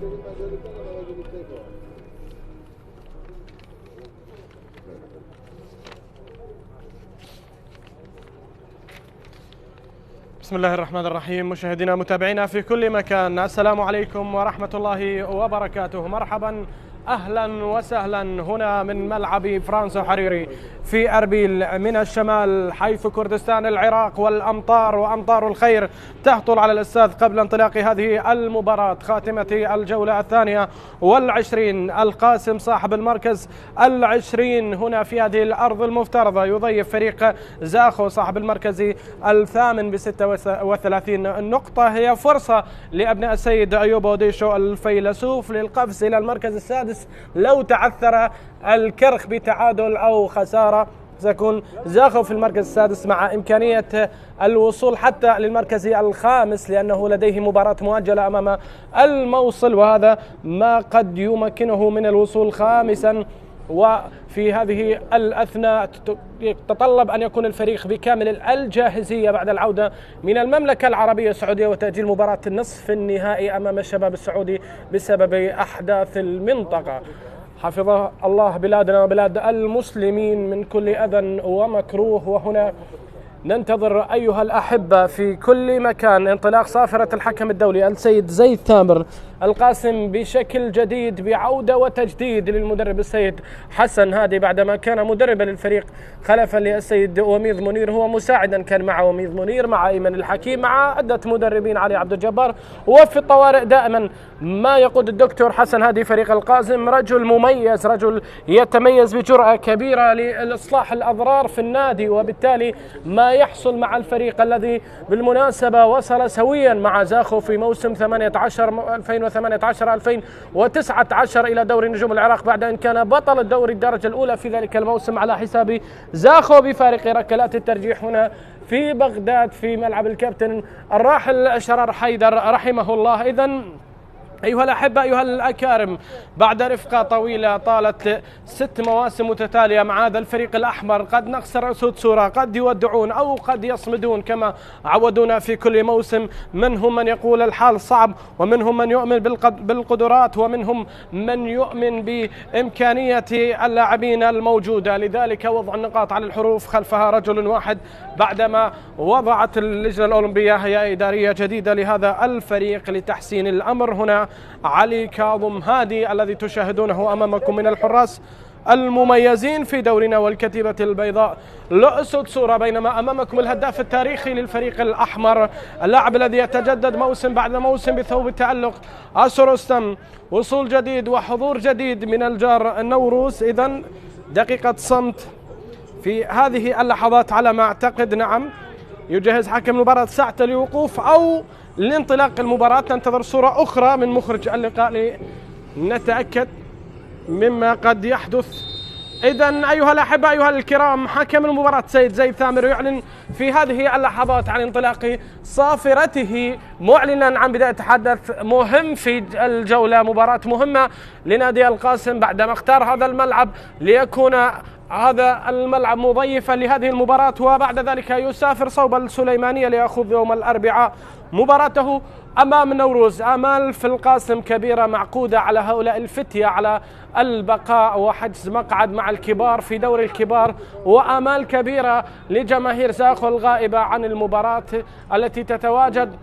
بسم الله الرحمن الرحيم. مشاهدينا متابعينا في كل مكان، السلام عليكم ورحمة الله وبركاته. مرحبا، أهلا وسهلا هنا من ملعب فرانسو حريري في أربيل من الشمال، حيث كردستان العراق والأمطار وأمطار الخير تهطل على الاستاد قبل انطلاق هذه المباراة خاتمة الجولة 22. القاسم صاحب المركز 20 هنا في هذه الأرض المفترضة يضيف فريق زاخو صاحب المركز 8 ب 36 نقطة. هي فرصة لأبناء السيد أيوب أوديشو الفيلسوف للقفز إلى المركز السادس لو تعثر الكرخ بتعادل أو خسارة. سيكون زاخو في المركز السادس مع إمكانية الوصول حتى للمركز الخامس، لأنه لديه مباراة مؤجلة أمام الموصل، وهذا ما قد يمكنه من الوصول خامسا. وفي هذه الأثناء يتطلب أن يكون الفريق بكامل الجاهزية بعد العودة من المملكة العربية السعودية وتأجيل مباراة النصف النهائي أمام الشباب السعودي بسبب أحداث المنطقة. حفظ الله بلادنا وبلاد المسلمين من كل أذى ومكروه. وهنا ننتظر أيها الأحبة في كل مكان انطلاق صافرة الحكم الدولي السيد زيد ثامر القاسم بشكل جديد بعودة وتجديد للمدرب السيد حسن هادي، بعدما كان مدربا للفريق خلفا للسيد وميض منير، هو مساعدا كان مع وميض منير مع أيمن الحكيم مع عدة مدربين علي عبد الجبار. وفي الطوارئ دائما ما يقود الدكتور حسن هادي فريق القاسم، رجل مميز، رجل يتميز بجرأة كبيرة لإصلاح الأضرار في النادي، وبالتالي ما يحصل مع الفريق الذي بالمناسبة وصل سويا مع زاخو في موسم 2018-2019 إلى دوري نجوم العراق، بعد أن كان بطل الدوري الدرجة الأولى في ذلك الموسم على حساب زاخو بفارق ركلات الترجيح هنا في بغداد في ملعب الكابتن الراحل شرار حيدر رحمه الله. إذن أيها الأحبة أيها الأكارم، بعد رفقة طويلة طالت 6 مواسم متتالية مع هذا الفريق الأحمر، قد نخسر أسود صورة، قد يودعون أو قد يصمدون كما عودونا في كل موسم. منهم من يقول الحال صعب، ومنهم من يؤمن بالقدرات، ومنهم من يؤمن بإمكانية اللاعبين الموجودة. لذلك وضع النقاط على الحروف خلفها رجل واحد، بعدما وضعت اللجنة الأولمبية هيئة إدارية جديدة لهذا الفريق لتحسين الأمر. هنا علي كاظم هادي الذي تشاهدونه أمامكم من الحراس المميزين في دورنا والكتيبة البيضاء لأسود صورة، بينما أمامكم الهداف التاريخي للفريق الأحمر، اللاعب الذي يتجدد موسم بعد موسم بثوب التألق، أسروستم. وصول جديد وحضور جديد من الجار النوروس. إذن دقيقة صمت في هذه اللحظات على ما أعتقد. نعم، يجهز حكم المباراة ساعة الوقوف أو لانطلاق المباراة. ننتظر صورة أخرى من مخرج اللقاء لنتأكد مما قد يحدث. إذن أيها الأحبة أيها الكرام، حكم المباراة سيد زيد ثامر يعلن في هذه اللحظات عن انطلاق صافرته، معلنا عن بداية حدث مهم في الجولة، مباراة مهمة لنادي القاسم بعدما اختار هذا الملعب ليكون هذا الملعب مضيفا لهذه المباراة، وبعد ذلك يسافر صوب السليمانية ليأخذ يوم الأربعاء مباراته أمام نوروز. آمال في القاسم كبيرة معقودة على هؤلاء الفتية على البقاء وحجز مقعد مع الكبار في دوري الكبار، وآمال كبيرة لجماهير زاخو الغائبة عن المباراة التي تتواجد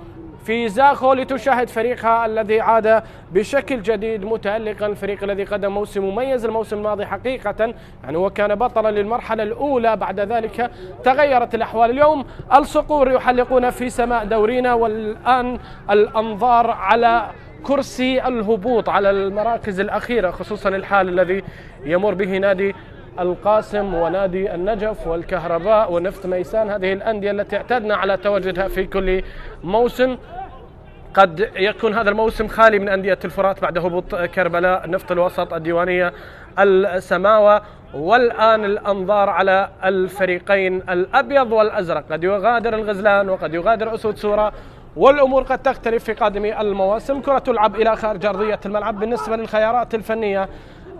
في زاخو لتشاهد فريقها الذي عاد بشكل جديد متألقا، الفريق الذي قدم موسم مميز الموسم الماضي حقيقة، يعني هو كان بطلا للمرحلة الأولى، بعد ذلك تغيرت الأحوال. اليوم الصقور يحلقون في سماء دورينا، والآن الأنظار على كرسي الهبوط على المراكز الأخيرة، خصوصا الحال الذي يمر به نادي القاسم ونادي النجف والكهرباء ونفط ميسان، هذه الأندية التي اعتدنا على تواجدها في كل موسم. قد يكون هذا الموسم خالي من أندية الفرات بعد هبوط كربلاء، نفط الوسط، الديوانية، السماوة، والآن الأنظار على الفريقين الأبيض والأزرق. قد يغادر الغزلان وقد يغادر أسود صورة، والأمور قد تختلف في قادم المواسم. كرة تلعب إلى خارج أرضية الملعب. بالنسبة للخيارات الفنية،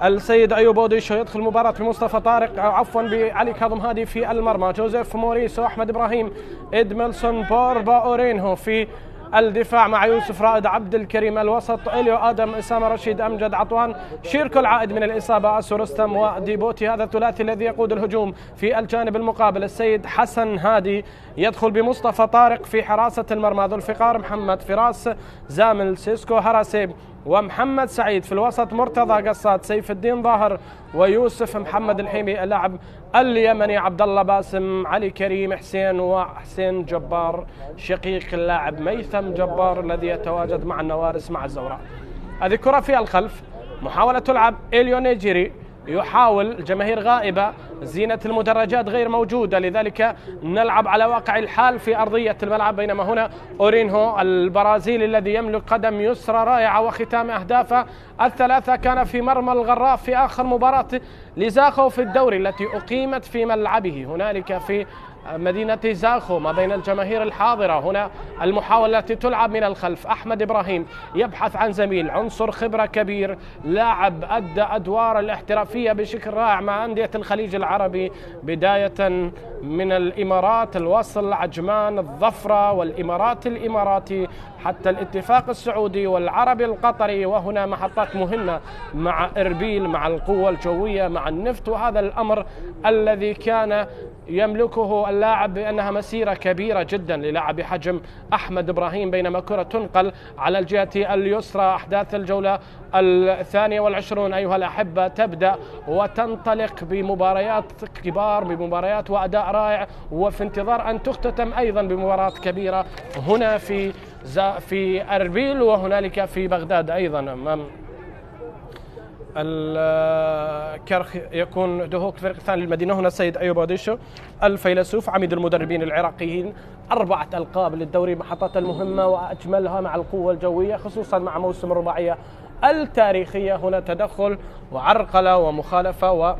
السيد أيوب أوديشو يدخل المباراة بمصطفى طارق، عفوا بعلي كاظم هادي في المرمى، جوزيف موريسو، أحمد إبراهيم، إدميلسون، بوربا أورينهو في الدفاع مع يوسف رائد عبد الكريم، الوسط إليو آدم، أسامة رشيد، أمجد عطوان، شيركو العائد من الإصابة، أسو رستم وديبوتي. هذا الثلاثي الذي يقود الهجوم. في الجانب المقابل السيد حسن هادي يدخل بمصطفى طارق في حراسة المرمى، ذو الفقار محمد فراس، زامل سيسكو هراسي ومحمد سعيد. في الوسط مرتضى قصاد، سيف الدين ظاهر ويوسف محمد الحيمي. اللاعب اليمني عبد الله باسم، علي كريم، حسين وحسين جبار شقيق اللاعب ميثم جبار الذي يتواجد مع النوارس مع الزوراء. هذه كرة في الخلف، محاولة تلعب إليو نيجيري، يحاول، الجماهير غائبة، زينة المدرجات غير موجودة، لذلك نلعب على واقع الحال في أرضية الملعب. بينما هنا أورينهو البرازيلي الذي يملك قدم يسرى رائعة، وختام أهدافه الثلاثة كان في مرمى الغراف في آخر مباراة لزاخو في الدوري التي أقيمت في ملعبه هنالك في مدينة زاخو ما بين الجماهير الحاضرة. هنا المحاولة التي تلعب من الخلف، أحمد إبراهيم يبحث عن زميل، عنصر خبرة كبير، لاعب أدى أدوار الاحترافية بشكل رائع مع أندية الخليج العربي، بداية من الإمارات، الوصل، عجمان، الظفرة والإمارات الإماراتي، حتى الاتفاق السعودي والعربي القطري، وهنا محطات مهمة مع إربيل، مع القوة الجوية، مع النفط. وهذا الأمر الذي كان يملكه اللاعب بأنها مسيرة كبيرة جدا للاعب بحجم أحمد إبراهيم. بينما كرة تنقل على الجهة اليسرى، أحداث الجولة 22 أيها الأحبة تبدأ وتنطلق بمباريات كبار، بمباريات وأداء رائع، وفي انتظار أن تختتم أيضا بمباراة كبيرة هنا في أربيل، وهنالك في بغداد أيضا أمام الكرخ يكون دهوك الفريق الثاني للمدينة. هنا السيد أيوب أوديشو الفيلسوف عميد المدربين العراقيين، 4 ألقاب للدوري، محطات المهمة وأجملها مع القوة الجوية، خصوصا مع موسم الرباعية التاريخية. هنا تدخل وعرقلة ومخالفة،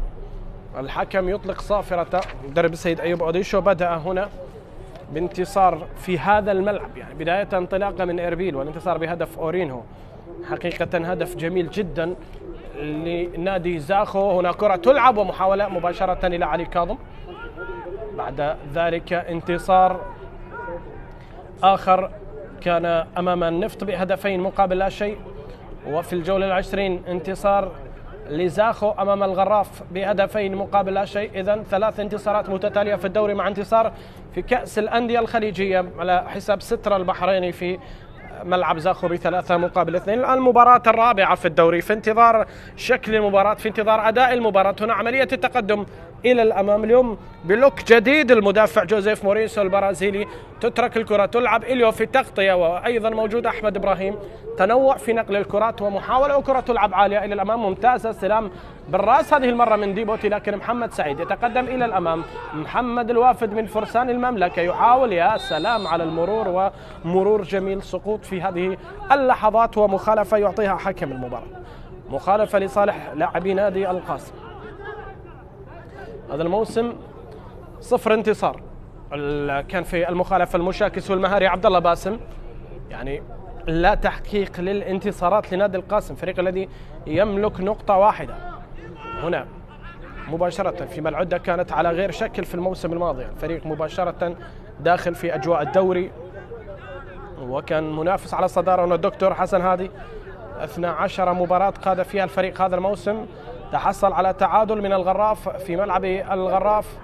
والحكم يطلق صافرة. مدرب السيد أيوب أوديشو بدأ هنا بانتصار في هذا الملعب، يعني بداية انطلاقة من إربيل والانتصار بهدف أورينهو، حقيقة هدف جميل جدا لنادي زاخو. هنا كرة تلعب ومحاولة مباشرة إلى علي كاظم، بعد ذلك انتصار آخر كان أمام النفط بهدفين مقابل لا شيء. وفي الجولة 20 انتصار لزاخو أمام الغراف بهدفين مقابل لا شيء. إذن 3 انتصارات متتالية في الدوري، مع انتصار في كأس الأندية الخليجية على حساب سترة البحريني في ملعب زاخو ب3 مقابل 2. الآن المباراة الرابعة في الدوري، في انتظار شكل المباراة، في انتظار أداء المباراة. هنا عملية التقدم إلى الأمام اليوم بلوك جديد، المدافع جوزيف موريسو البرازيلي، تترك الكرة تلعب إليو في تغطية، وأيضا موجود أحمد إبراهيم، تنوع في نقل الكرات ومحاولة، وكرة تلعب عالية إلى الأمام ممتازة، استلام بالرأس هذه المرة من ديبوتي، لكن محمد سعيد يتقدم إلى الأمام. محمد الوافد من فرسان المملكة يحاول، يا سلام على المرور، ومرور جميل، سقوط في هذه اللحظات ومخالفة يعطيها حكم المباراة، مخالفة لصالح لاعبي نادي القاسم. هذا الموسم 0 انتصار، كان في المخالفة المشاكس والمهاري عبد الله باسم، يعني لا تحقيق للانتصارات لنادي القاسم، فريق الذي يملك نقطة واحدة. هنا مباشرة في العدة كانت على غير شكل في الموسم الماضي، الفريق مباشرة داخل في أجواء الدوري، وكان منافس على الصدارة. هنا الدكتور حسن هادي 12 مباراة قاد فيها الفريق هذا الموسم، تحصل على تعادل من الغراف في ملعب الغراف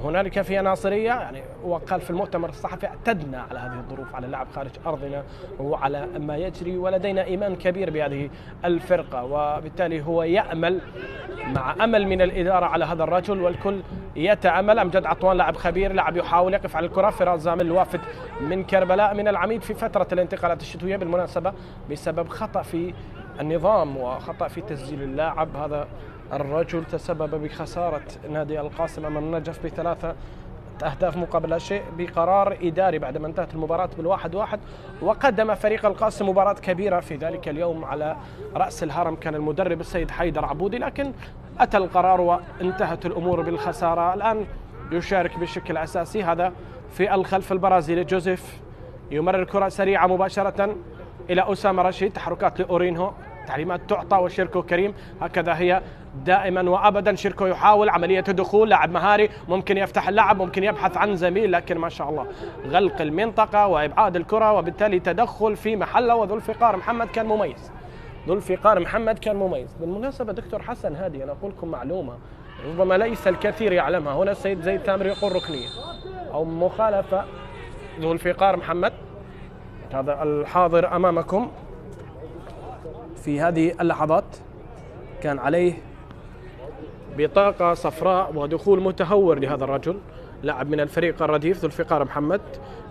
هنالك في ناصرية، يعني وقال في المؤتمر الصحفي اعتدنا على هذه الظروف، على اللعب خارج أرضنا وعلى ما يجري، ولدينا إيمان كبير بهذه الفرقة، وبالتالي هو يأمل مع أمل من الإدارة على هذا الرجل، والكل يتأمل. أمجد عطوان لاعب خبير، لاعب يحاول يقف على الكرة. فراس زامل الوافد من كربلاء من العميد في فترة الانتقالات الشتوية بالمناسبة بسبب خطأ في النظام وخطأ في تسجيل اللاعب، هذا الرجل تسبب بخسارة نادي القاسم أمام النجف ب3 أهداف مقابل لا شيء بقرار إداري بعدما انتهت المباراة بال1-1. وقدم فريق القاسم مباراة كبيرة في ذلك اليوم، على رأس الهرم كان المدرب السيد حيدر عبودي، لكن أتى القرار وانتهت الأمور بالخسارة. الآن يشارك بشكل أساسي، هذا في الخلف البرازيلي جوزيف، يمرر كرة سريعة مباشرة إلى أسامة رشيد، تحركات لأورينهو، تعليمات تعطى وشيركو كريم، هكذا هي دائما وابدا شيركو يحاول عمليه الدخول، لاعب مهاري ممكن يفتح اللعب، ممكن يبحث عن زميل، لكن ما شاء الله غلق المنطقه وابعاد الكره وبالتالي تدخل في محله. وذو الفقار محمد كان مميز، ذو الفقار محمد كان مميز. بالمناسبه دكتور حسن هادي انا اقول لكم معلومه ربما ليس الكثير يعلمها، هنا السيد زيد ثامر يقول ركنيه او مخالفه. ذو الفقار محمد هذا الحاضر امامكم في هذه اللحظات كان عليه بطاقة صفراء ودخول متهور لهذا الرجل، لاعب من الفريق الرديف ذو الفقار محمد.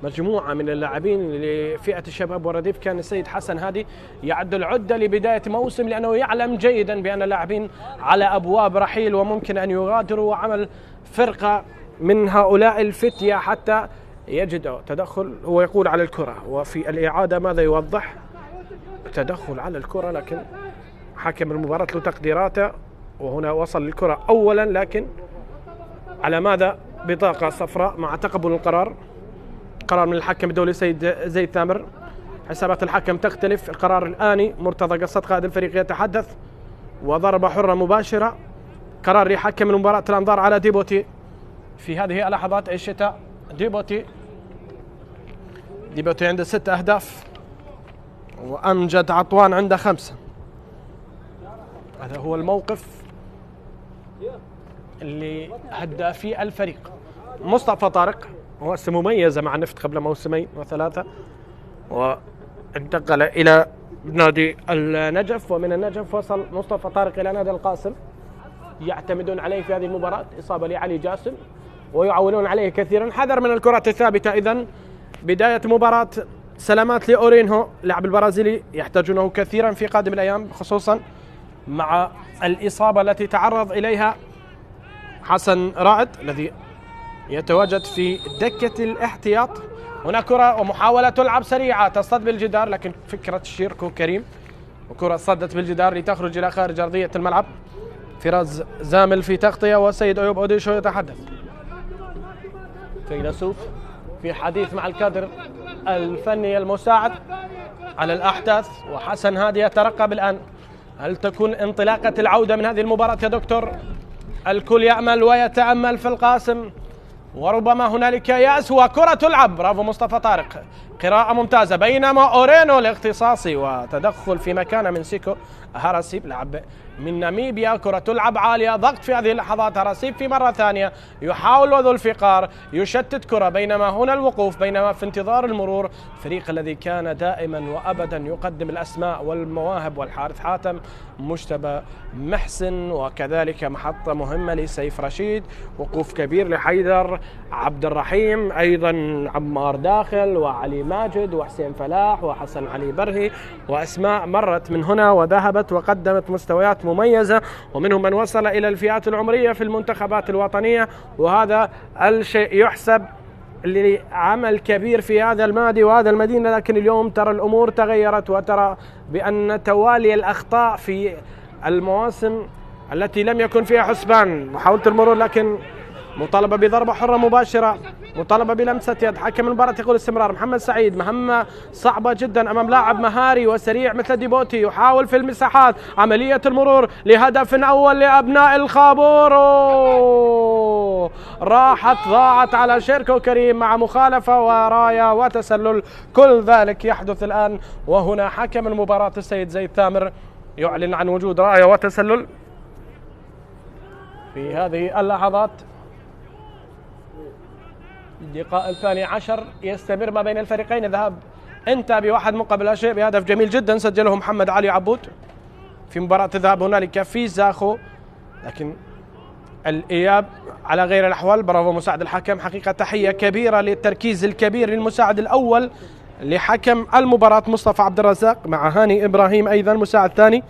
مجموعة من اللاعبين لفئة الشباب والرديف كان السيد حسن هادي يعد العدة لبداية موسم، لأنه يعلم جيدا بأن اللاعبين على أبواب رحيل وممكن أن يغادروا، وعمل فرقة من هؤلاء الفتية حتى يجد تدخل. هو يقول على الكرة، وفي الإعادة ماذا يوضح؟ تدخل على الكرة، لكن حكم المباراة له تقديراته، وهنا وصل للكرة أولا، لكن على ماذا؟ بطاقة صفراء مع تقبل القرار. قرار من الحكم الدولي سيد زيد ثامر. حسابات الحكم تختلف. القرار الآني مرتضى قصة قائد الفريق يتحدث، وضربة حرة مباشرة. قرار يحكم المباراة الأنظار على ديبوتي في هذه اللحظات. الشتاء ديبوتي عنده 6 أهداف، وأمجد عطوان عنده 5. هذا هو الموقف اللي هدافي الفريق. مصطفى طارق هو مميزة مع النفط قبل موسمين و3، وانتقل إلى نادي النجف، ومن النجف وصل مصطفى طارق إلى نادي القاسم. يعتمدون عليه في هذه المباراة، إصابة لعلي جاسم، ويعولون عليه كثيرا. حذر من الكرات الثابتة. إذن بداية مباراة سلامات لأورينهو لاعب البرازيلي، يحتاجونه كثيرا في قادم الأيام، خصوصا مع الإصابة التي تعرض إليها حسن رائد الذي يتواجد في دكة الاحتياط. هنا كرة ومحاولة تلعب سريعة تصطد بالجدار، لكن فكرة شيركو كريم، وكرة صدت بالجدار لتخرج إلى خارج أرضية الملعب. فراس زامل في تغطية، وسيد أيوب أوديشو يتحدث. فيلسوف في حديث مع الكادر الفني المساعد على الأحداث، وحسن هادي يترقب الآن هل تكون انطلاقة العودة من هذه المباراة يا دكتور؟ الكل يأمل ويتأمل في القاسم، وربما هنالك يأس، وكرة تلعب. برافو مصطفى طارق، قراءة ممتازة. بينما أورينو الاختصاصي وتدخل في مكانه من سيكو هاراسيب لاعب من ناميبيا. كرة تلعب عالية، ضغط في هذه اللحظات. هاراسيب في مرة ثانية يحاول وذو الفقار يشتت كرة، بينما هنا الوقوف، بينما في انتظار المرور. الفريق الذي كان دائما وأبدا يقدم الأسماء والمواهب، والحارث حاتم، مجتبى محسن، وكذلك محطة مهمة لسيف رشيد، وقوف كبير لحيدر عبد الرحيم، أيضا عمار داخل، وعلي ماجد، وحسين فلاح، وحسن علي برهي، وأسماء مرت من هنا وذهبت وقدمت مستويات مميزة، ومنهم من وصل إلى الفئات العمرية في المنتخبات الوطنية، وهذا الشيء يحسب لعمل كبير في هذا المادي وهذا المدينة. لكن اليوم ترى الأمور تغيرت، وترى بأن توالي الأخطاء في المواسم التي لم يكن فيها حسبان. محاولة المرور، لكن مطالبة بضربة حرة مباشرة، مطالبة بلمسة يد. حكم المباراة يقول استمرار. محمد سعيد، مهمة صعبة جدا أمام لاعب مهاري وسريع مثل ديبوتي، يحاول في المساحات. عملية المرور لهدف أول لأبناء الخابور، راحت ضاعت على شيركو كريم مع مخالفة وراية وتسلل. كل ذلك يحدث الآن، وهنا حكم المباراة السيد زيد ثامر يعلن عن وجود راية وتسلل في هذه اللحظات. اللقاء 12 يستمر ما بين الفريقين. الذهاب انتهى ب1 مقابل لا شيء بهدف جميل جدا سجله محمد علي عبود في مباراة الذهاب هنالك في زاخو، لكن الإياب على غير الأحوال. برافو مساعد الحكم، حقيقة تحية كبيرة للتركيز الكبير للمساعد الأول لحكم المباراة مصطفى عبد الرزاق، مع هاني إبراهيم أيضا مساعد ثاني،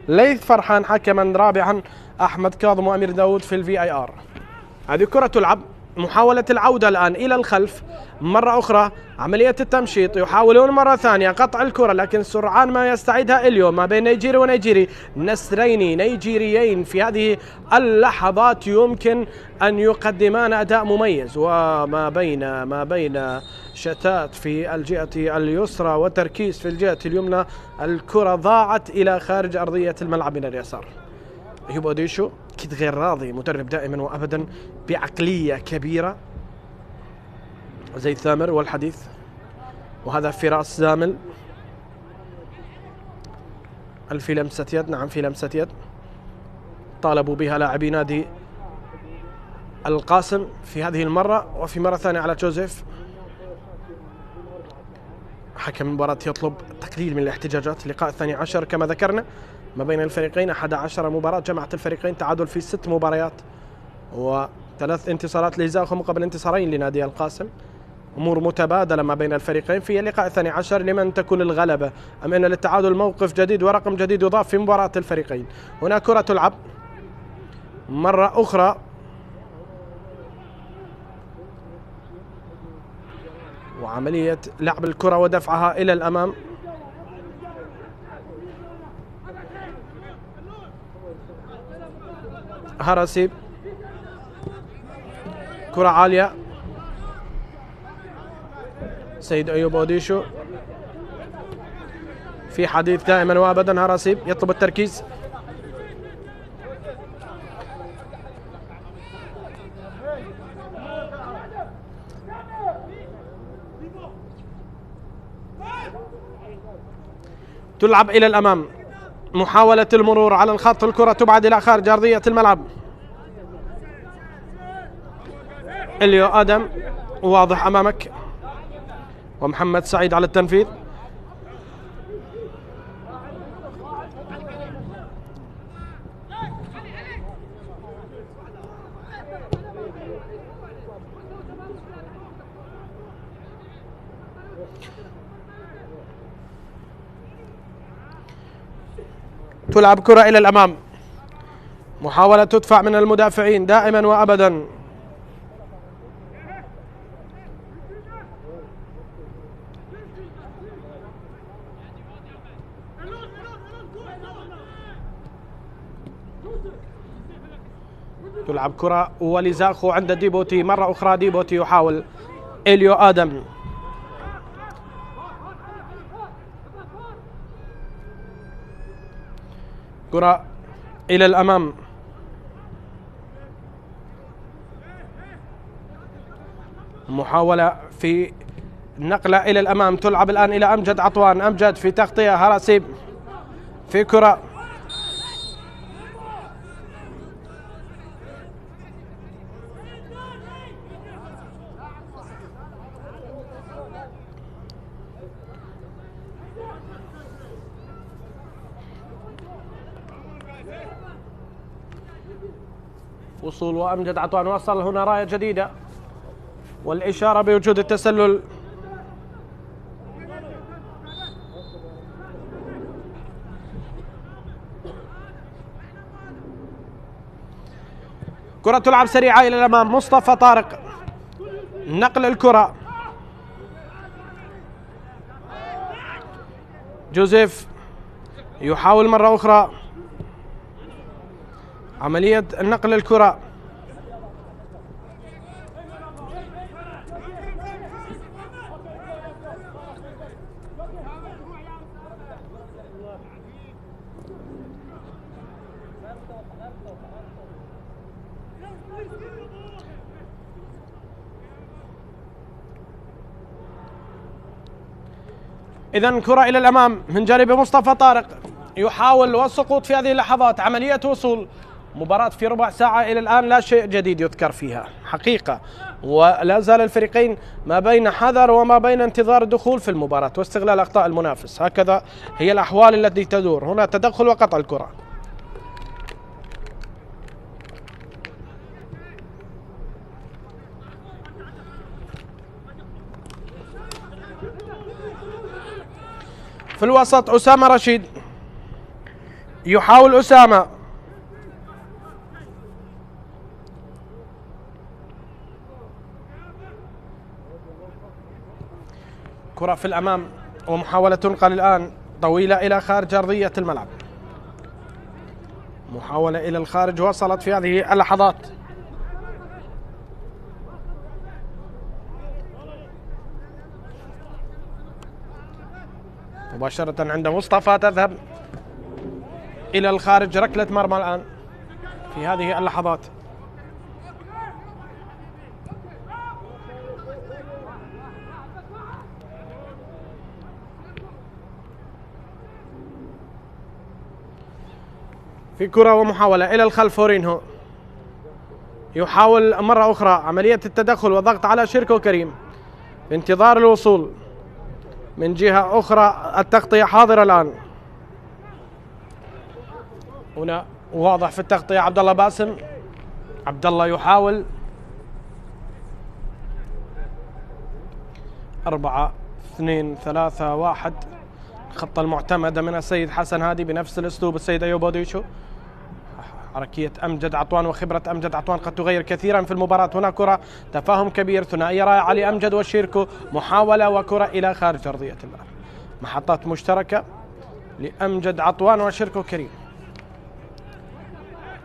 ليث فرحان حكما رابعا، أحمد كاظم وأمير داود في الVAR. هذه كرة تلعب، محاولة العودة الآن إلى الخلف مرة أخرى، عملية التمشيط، يحاولون مرة ثانية قطع الكرة، لكن سرعان ما يستعيدها إليو ما بين نيجيري ونيجيري، نسرين نيجيريين في هذه اللحظات يمكن أن يقدمان أداء مميز، وما بين شتات في الجهة اليسرى وتركيز في الجهة اليمنى. الكرة ضاعت إلى خارج أرضية الملعب من اليسار. أيوب أوديشو أكيد غير راضي، مدرب دائما وأبدا بعقلية كبيرة زي ثامر والحديث، وهذا فراس زامل. هل في لمسة يد؟ نعم في لمسة يد طالبوا بها لاعبي نادي القاسم في هذه المرة، وفي مرة ثانية على جوزيف. حكم المباراة يطلب تقليل من الاحتجاجات. اللقاء 12 كما ذكرنا ما بين الفريقين، 11 مباراة جمعت الفريقين، تعادل في 6 مباريات و3 انتصارات لزاخو مقابل انتصارين لنادي القاسم. أمور متبادلة ما بين الفريقين في اللقاء 12. لمن تكون الغلبة أم أن للتعادل موقف جديد ورقم جديد يضاف في مباراة الفريقين. هنا كرة تلعب مرة أخرى، وعملية لعب الكرة ودفعها إلى الأمام. هرسي كرة عالية، سيد أيوب أوديشو في حديث دائما وابدا. هرسي يطلب التركيز، تلعب إلى الأمام، محاولة المرور على الخط، الكرة تبعد إلى خارج أرضية الملعب. إليو آدم واضح أمامك، ومحمد سعيد على التنفيذ. تلعب كرة إلى الأمام، محاولة تدفع من المدافعين دائما وأبدا. تلعب كرة ولزاخو عند ديبوتي مرة أخرى، ديبوتي يحاول. إليو آدم كرة إلى الأمام، محاولة في نقلة إلى الأمام. تلعب الآن إلى أمجد عطوان، أمجد في تغطية. هرسيب في كرة، وصول وأمجد عطوان وصل. هنا راية جديدة والإشارة بوجود التسلل. كرة تلعب سريعة إلى الأمام، مصطفى طارق نقل الكرة، جوزيف يحاول مرة أخرى عملية نقل الكرة. إذن كرة إلى الأمام من جانب مصطفى طارق، يحاول والسقوط في هذه اللحظات. عملية وصول، مباراة في ربع ساعة إلى الآن لا شيء جديد يذكر فيها حقيقة، ولا زال الفريقين ما بين حذر وما بين انتظار الدخول في المباراة واستغلال أخطاء المنافس. هكذا هي الأحوال التي تدور. هنا تدخل وقطع الكرة. في الوسط أسامة رشيد، يحاول أسامة، كرة في الأمام ومحاولة تنقل الآن طويلة إلى خارج أرضية الملعب. محاولة إلى الخارج وصلت في هذه اللحظات. مباشرة عند مصطفى، تذهب إلى الخارج. ركلة مرمى الآن في هذه اللحظات. في كرة ومحاولة إلى الخلف. هورينهو يحاول مرة أخرى عملية التدخل والضغط على شيركو كريم في انتظار الوصول. من جهة أخرى التغطية حاضرة الآن. هنا واضح في التغطية عبد الله باسم. عبد الله يحاول 4-2-3-1 الخطة المعتمدة من السيد حسن هادي بنفس الأسلوب السيد أيوب أوديشو. حركية أمجد عطوان وخبرة أمجد عطوان قد تغير كثيرا في المباراة. هنا كرة تفاهم كبير ثنائية رائعة لأمجد وشيركو. محاولة وكرة إلى خارج أرضية الملعب. محطات مشتركة لأمجد عطوان وشيركو كريم.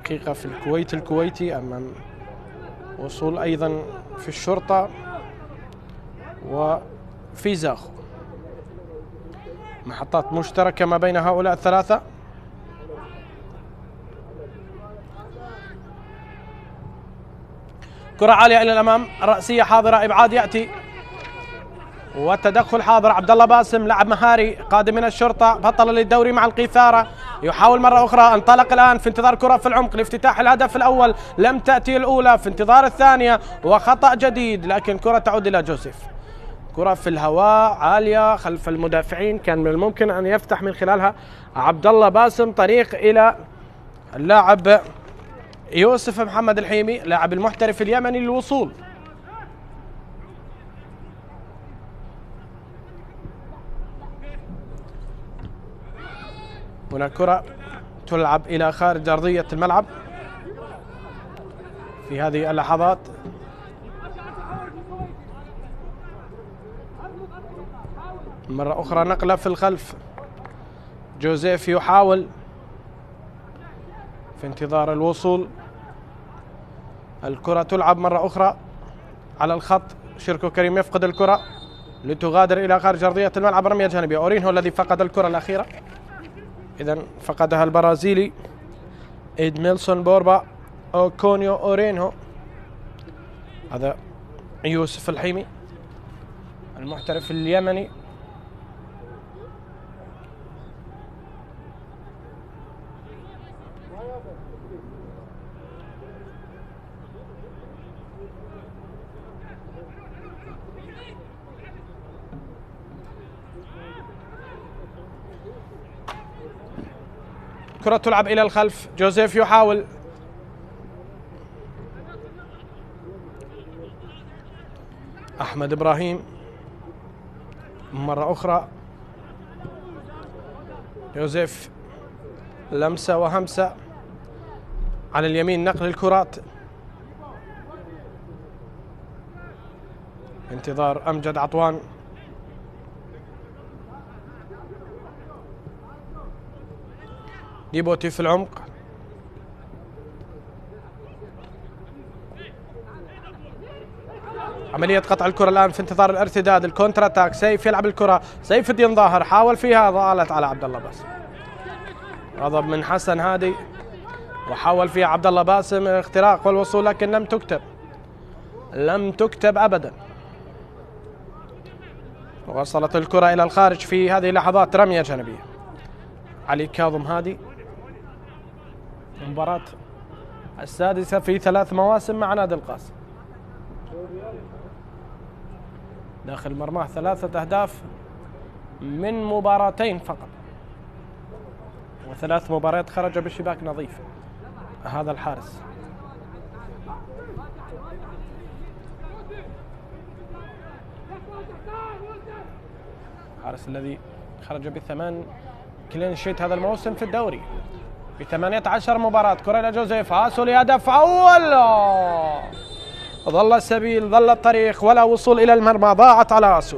دقيقة في الكويت الكويتي أمام وصول أيضا في الشرطة وفي زاخو. محطات مشتركة ما بين هؤلاء الثلاثة. كرة عالية إلى الأمام. رأسية حاضرة. إبعاد يأتي والتدخل حاضر. عبد الله باسم لاعب مهاري قادم من الشرطة بطل للدوري مع القيثارة. يحاول مرة أخرى. انطلق الآن في انتظار كرة في العمق لافتتاح الهدف الأول. لم تأتي الأولى. في انتظار الثانية وخطأ جديد لكن كرة تعود إلى جوزيف. كرة في الهواء عالية خلف المدافعين. كان من الممكن أن يفتح من خلالها عبد الله باسم طريق إلى اللاعب يوسف محمد الحيمي لاعب المحترف اليمني للوصول. هنا كرة تلعب إلى خارج أرضية الملعب في هذه اللحظات. مرة أخرى نقلة في الخلف. جوزيف يحاول في انتظار الوصول. الكرة تلعب مرة أخرى على الخط. شيركو كريم يفقد الكرة لتغادر إلى خارج أرضية الملعب. رمية جانبية. أورينهو الذي فقد الكرة الأخيرة. إذن فقدها البرازيلي إدميلسون بوربا أوكونيو أورينهو. هذا يوسف الحيمي المحترف اليمني. كرة تلعب إلى الخلف. جوزيف يحاول. أحمد إبراهيم مرة أخرى. جوزيف لمسة وهمسة على اليمين. نقل الكرات. انتظار أمجد عطوان. ديبوتي في العمق. عملية قطع الكرة الآن في انتظار الارتداد. الكونتر اتاك. سيف يلعب الكرة. سيف الدين ظاهر حاول فيها ضالت على عبد الله باسم. غضب من حسن هادي وحاول فيها عبد الله باسم الاختراق والوصول لكن لم تكتب أبدا. وصلت الكرة إلى الخارج في هذه اللحظات. رمية جانبية. علي كاظم هادي. المباراة السادسة في 3 مواسم مع نادي القاسم. داخل مرماه 3 أهداف من مباراتين فقط. و3 مباريات خرج بشباك نظيف. هذا الحارس. الحارس الذي خرج ب8 كلين شيت هذا الموسم في الدوري ب 18 مباراة. كرة إلى جوزيف. آسو لهدف أول. ظل السبيل ظل الطريق ولا وصول إلى المرمى. ضاعت على آسو.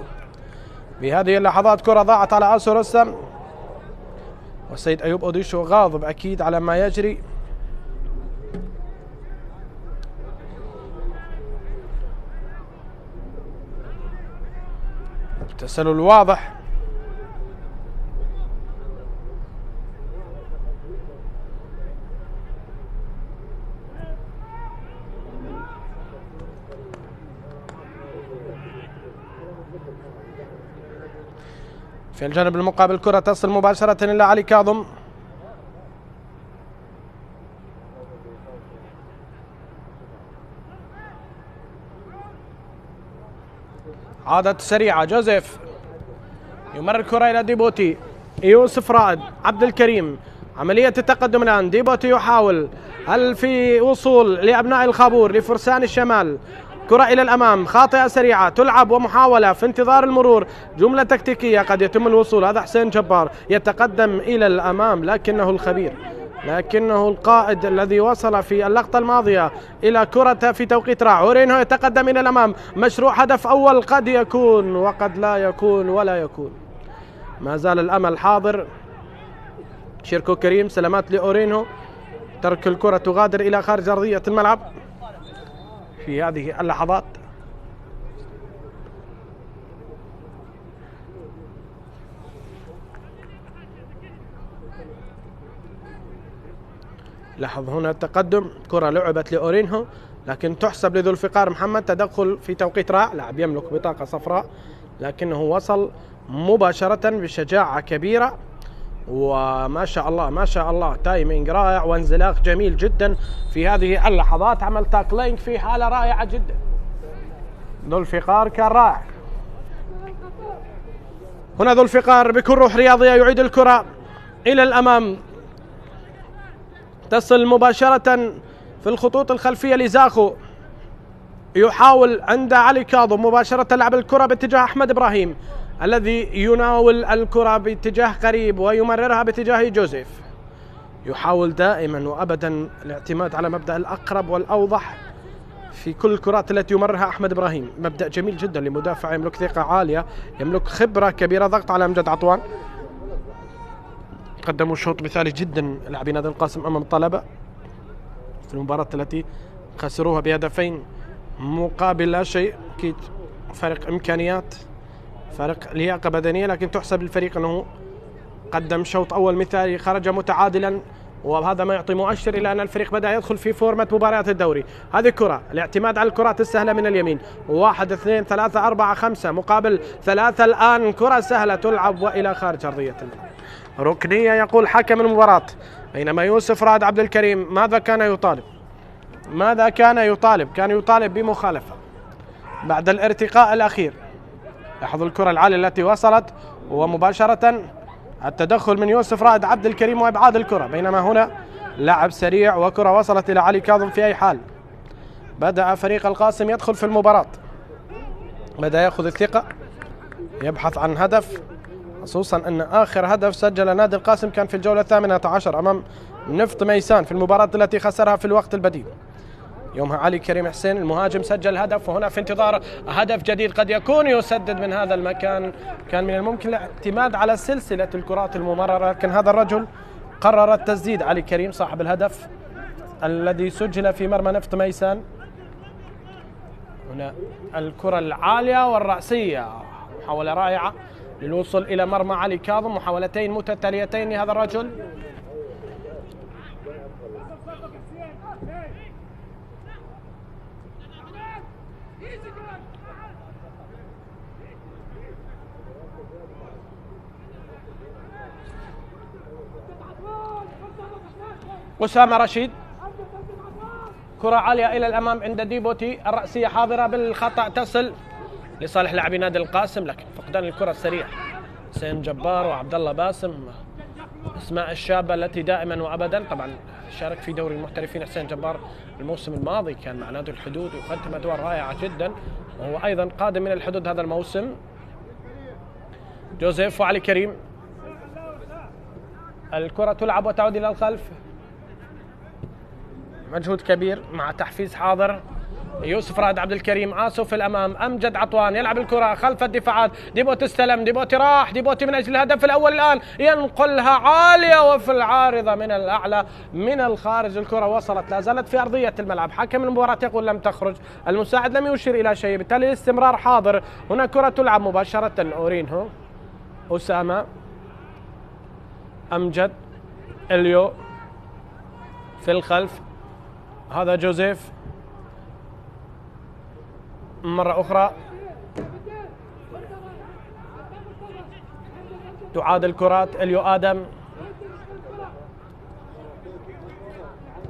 في هذه اللحظات كرة ضاعت على آسو رستم. والسيد أيوب أوديشو غاضب أكيد على ما يجري. تسلل واضح. في الجانب المقابل كرة تصل مباشرة إلى علي كاظم. عادت سريعة، جوزيف يمرر الكرة إلى ديبوتي، يوسف رائد، عبد الكريم، عملية التقدم الآن. ديبوتي يحاول، هل في وصول لأبناء الخابور لفرسان الشمال؟ كرة إلى الأمام، خاطئة سريعة تلعب ومحاولة في انتظار المرور، جملة تكتيكية قد يتم الوصول. هذا حسين جبار يتقدم إلى الأمام، لكنه الخبير، لكنه القائد الذي وصل في اللقطة الماضية إلى كرة في توقيت راع. أورينهو يتقدم إلى الأمام، مشروع هدف أول قد يكون وقد لا يكون ولا يكون، ما زال الأمل حاضر. شيركو كريم، سلامات لأورينهو، ترك الكرة تغادر إلى خارج أرضية الملعب في هذه اللحظات. لاحظ هنا التقدم، كرة لعبت لأورينهو لكن تحسب لذو الفقار محمد، تدخل في توقيت راع، لاعب يملك بطاقة صفراء لكنه وصل مباشرة بشجاعة كبيرة، وما شاء الله ما شاء الله تايمينج رائع وانزلاق جميل جدا في هذه اللحظات. عمل تاكلينج في حالة رائعة جدا، ذو الفقار كان رائع. هنا ذو الفقار بكل روح رياضية يعيد الكرة إلى الأمام، تصل مباشرة في الخطوط الخلفية لزاخو، يحاول عند علي كاظم مباشرة لعب الكرة باتجاه أحمد إبراهيم الذي يناول الكرة باتجاه قريب ويمررها باتجاه جوزيف. يحاول دائما وأبدا الاعتماد على مبدأ الأقرب والأوضح في كل الكرات التي يمررها أحمد إبراهيم، مبدأ جميل جدا لمدافع يملك ثقة عالية، يملك خبرة كبيرة. ضغط على أمجد عطوان، قدموا شوط مثالي جدا لاعبي نادي القاسم أمام الطلبة في المباراة التي خسروها بهدفين مقابل لا شيء. أكيد فرق إمكانيات، فرق لياقة بدنية، لكن تحسب للفريق أنه قدم شوط أول مثالي، خرج متعادلا، وهذا ما يعطي مؤشر إلى أن الفريق بدأ يدخل في فورمة مباريات الدوري. هذه كرة، الاعتماد على الكرات السهلة من اليمين، 1 2 3 4 5 مقابل 3 الآن، كرة سهلة تلعب وإلى خارج أرضية الملعب. ركنية يقول حكم المباراة، بينما يوسف رائد عبد الكريم ماذا كان يطالب؟ ماذا كان يطالب؟ كان يطالب بمخالفة بعد الارتقاء الأخير. لاحظوا الكرة العالية التي وصلت ومباشرة التدخل من يوسف رائد عبد الكريم وإبعاد الكرة، بينما هنا لعب سريع وكرة وصلت إلى علي كاظم. في أي حال بدأ فريق القاسم يدخل في المباراة، بدأ يأخذ الثقة، يبحث عن هدف، خصوصا أن آخر هدف سجل نادي القاسم كان في الجولة 18 أمام نفط ميسان في المباراة التي خسرها في الوقت البديل. يومها علي كريم حسين المهاجم سجل هدف، وهنا في انتظار هدف جديد قد يكون يسدد من هذا المكان. كان من الممكن الاعتماد على سلسلة الكرات الممررة، لكن هذا الرجل قرر التسديد. علي كريم صاحب الهدف الذي سجل في مرمى نفط ميسان. هنا الكرة العالية والرأسية، محاولة رائعة للوصول إلى مرمى علي كاظم، محاولتين متتاليتين لهذا الرجل. أسامة رشيد، كرة عالية إلى الأمام عند ديبوتي، الرأسية حاضرة بالخطأ تصل لصالح لاعبي نادي القاسم، لكن فقدان الكرة السريع. حسين جبار وعبد الله باسم، اسماء الشابة التي دائما وأبدا طبعا شارك في دوري المحترفين. حسين جبار الموسم الماضي كان مع نادي الحدود ويقدم أدوار رائعة جدا، وهو أيضا قادم من الحدود هذا الموسم. جوزيف وعلي كريم، الكرة تلعب وتعود إلى الخلف، مجهود كبير مع تحفيز حاضر. يوسف رائد عبد الكريم، آسف في الأمام، أمجد عطوان يلعب الكرة خلف الدفاعات. ديبوتي استلم، ديبوتي راح، ديبوتي من أجل الهدف الأول الآن ينقلها عالية وفي العارضة من الأعلى من الخارج. الكرة وصلت، لا زالت في أرضية الملعب، حكم المباراة يقول لم تخرج، المساعد لم يشير إلى شيء، بالتالي الاستمرار حاضر. هنا كرة تلعب مباشرة، أورينهو، أسامة، أمجد، إليو في الخلف، هذا جوزيف مرة أخرى، تعاد الكرات. اليو آدم،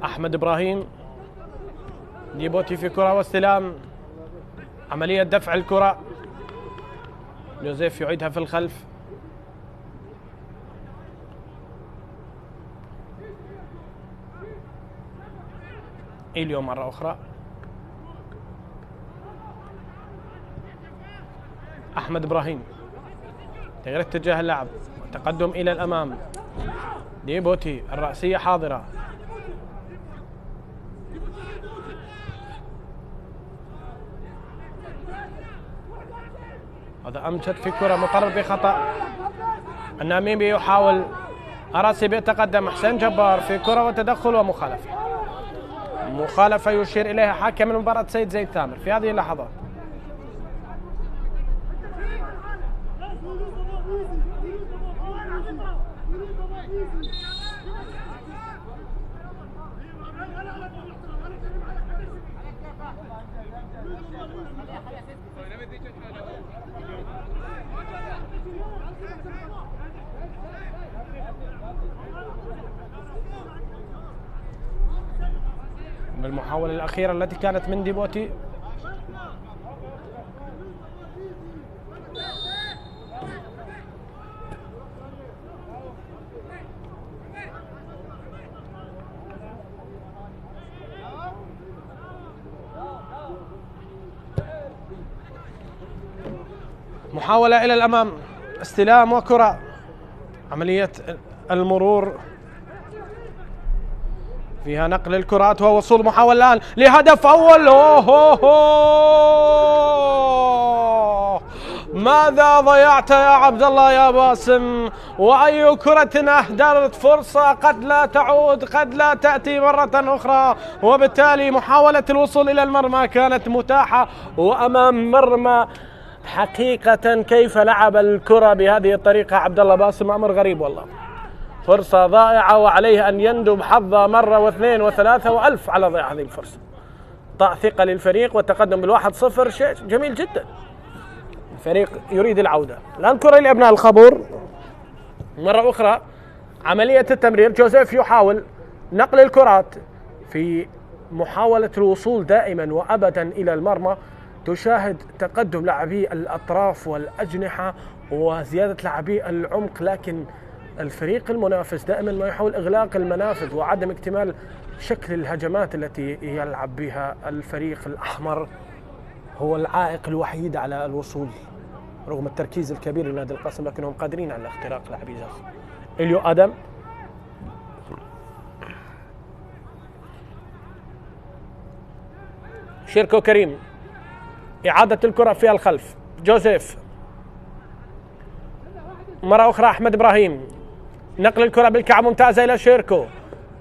أحمد إبراهيم، ديبوتي في كرة واستلام، عملية دفع الكرة، جوزيف يعيدها في الخلف. إليو مرة أخرى، أحمد إبراهيم، تغيير اتجاه اللعب، تقدم إلى الأمام. ديبوتي، الرأسية حاضرة، هذا أمجد في كرة مطرد بخطأ. النميمي يحاول، أراسي بيتقدم. حسين جبار في كرة وتدخل ومخالفة، مخالفة يشير إليها حكم المباراة سيد زيد ثامر في هذه اللحظات. بالمحاولة الأخيرة التي كانت من ديبوتي، محاولة إلى الأمام، استلام وكرة، عملية المرور فيها نقل الكرات ووصول محاولة الآن لهدف أول. ماذا ضيعت يا عبد الله يا باسم؟ وأي كرة أهدرت، فرصة قد لا تعود، قد لا تأتي مرة أخرى، وبالتالي محاولة الوصول إلى المرمى كانت متاحة وأمام مرمى. حقيقة كيف لعب الكرة بهذه الطريقة عبد الله باسم؟ أمر غريب والله. فرصة ضائعة وعليه أن يندب حظه مرة واثنين وثلاثة وألف على ضياع هذه الفرصة. طاع ثقة للفريق والتقدم بال1-0، شيء جميل جدا. الفريق يريد العودة. الآن كرة لأبناء الخبور مرة أخرى، عملية التمرير. جوزيف يحاول نقل الكرات في محاولة الوصول دائما وأبدا إلى المرمى. تشاهد تقدم لاعبي الأطراف والأجنحة وزيادة لاعبي العمق، لكن الفريق المنافس دائما ما يحاول إغلاق المنافذ وعدم اكتمال شكل الهجمات التي يلعب بها الفريق الأحمر. هو العائق الوحيد على الوصول رغم التركيز الكبير لنادي القاسم، لكنهم قادرين على اختراق لاعبي زاخ. اليو آدم، شيركو كريم، إعادة الكرة في الخلف. جوزيف، مرة أخرى أحمد إبراهيم، نقل الكرة بالكعب ممتازة إلى شيركو.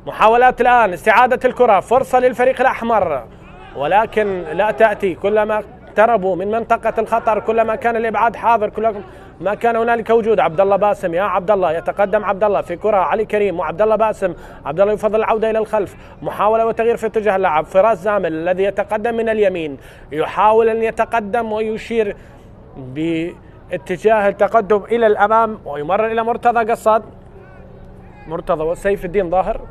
محاولات الآن استعادة الكرة، فرصة للفريق الأحمر ولكن لا تأتي. كلما اقتربوا من منطقة الخطر كلما كان الإبعاد حاضر، كلما كان هنالك وجود. عبد الله باسم، يا عبد الله، يتقدم عبد الله في كرة علي كريم وعبد الله باسم. عبد الله يفضل العودة إلى الخلف، محاولة وتغيير في اتجاه اللعب. فراس زامل الذي يتقدم من اليمين يحاول أن يتقدم ويشير باتجاه التقدم إلى الأمام ويمرر إلى مرتضى قصاد. مرتضى وسيف الدين ظاهر،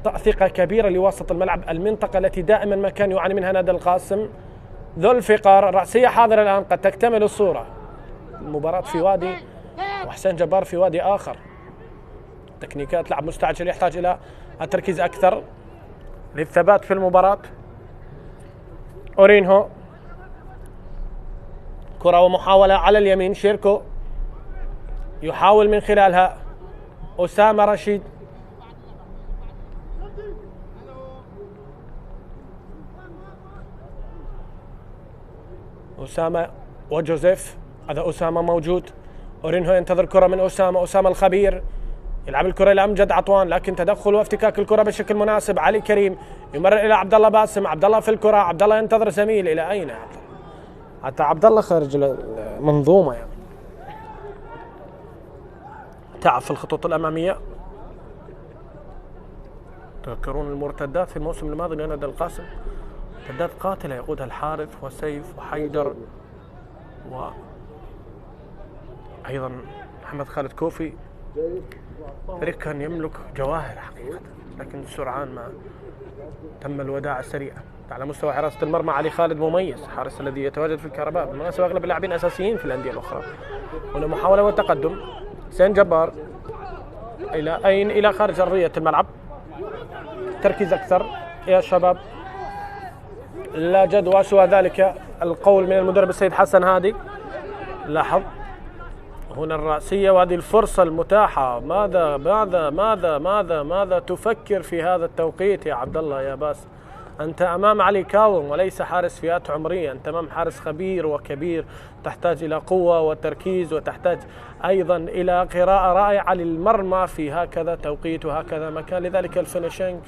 ثقة كبيرة لوسط الملعب، المنطقة التي دائما ما كان يعاني منها نادي القاسم. ذو الفقار، الرأسية حاضرة الآن، قد تكتمل الصورة. المباراة في وادي وحسين جبار في وادي آخر. تكنيكات لعب مستعجل يحتاج إلى التركيز أكثر للثبات في المباراة. أورينهو، كرة ومحاولة على اليمين. شيركو يحاول من خلالها. أسامة رشيد، أسامة وجوزيف، هذا أسامة موجود. أورينهو ينتظر كرة من أسامة. أسامة الخبير يلعب الكرة إلى أمجد عطوان، لكن تدخل وافتكاك الكرة بشكل مناسب. علي كريم يمرر إلى عبد الله باسم. عبد الله في الكرة، عبد الله ينتظر زميل. إلى أين حتى عبد الله خارج المنظومة يعني. تعب في الخطوط الأمامية. تذكرون المرتدات في الموسم الماضي لنادي القاسم، مرتدات قاتلة يقودها الحارث وسيف وحيدر أيضا محمد خالد كوفي، فريق كان يملك جواهر حقيقة، لكن سرعان ما تم الوداع السريع. على مستوى حراسة المرمى علي خالد مميز، حارس الذي يتواجد في الكهرباء، بالمناسبة أغلب اللاعبين أساسيين في الأندية الأخرى. هنا محاولة وتقدم، حسين جبار إلى أين؟ إلى خارج أرضية الملعب. تركيز أكثر يا شباب، لا جدوى سوى ذلك القول من المدرب السيد حسن هادي. لاحظ هنا الرأسية وهذه الفرصة المتاحة. ماذا تفكر في هذا التوقيت يا عبد الله يا باس؟ أنت أمام علي كاظم وليس حارس فئات عمرية، أنت أمام حارس خبير وكبير، تحتاج إلى قوة وتركيز، وتحتاج أيضا إلى قراءة رائعة للمرمى في هكذا توقيت وهكذا مكان. لذلك الفينيشينج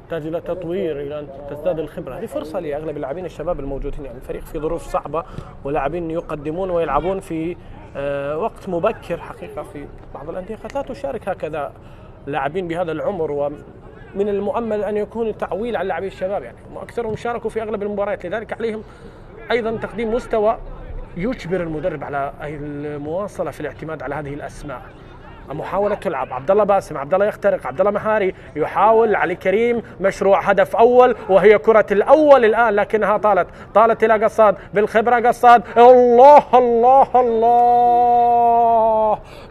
تحتاج إلى تطوير، إلى أن تزداد الخبرة. هذه فرصة لأغلب اللاعبين الشباب الموجودين، يعني الفريق في ظروف صعبة ولاعبين يقدمون ويلعبون في وقت مبكر حقيقة. في بعض الأندية قد لا تشارك هكذا لاعبين بهذا العمر، ومن المؤمل أن يكون تعويل على اللاعبين الشباب، يعني أكثرهم شاركوا في أغلب المباريات، لذلك عليهم أيضا تقديم مستوى يجبر المدرب على المواصلة في الاعتماد على هذه الأسماء. محاولة تلعب، عبد الله باسم، عبد الله يخترق، عبد الله مهاري يحاول، علي كريم، مشروع هدف أول وهي كرة الأول الآن، لكنها طالت إلى قصاد، بالخبرة قصاد. الله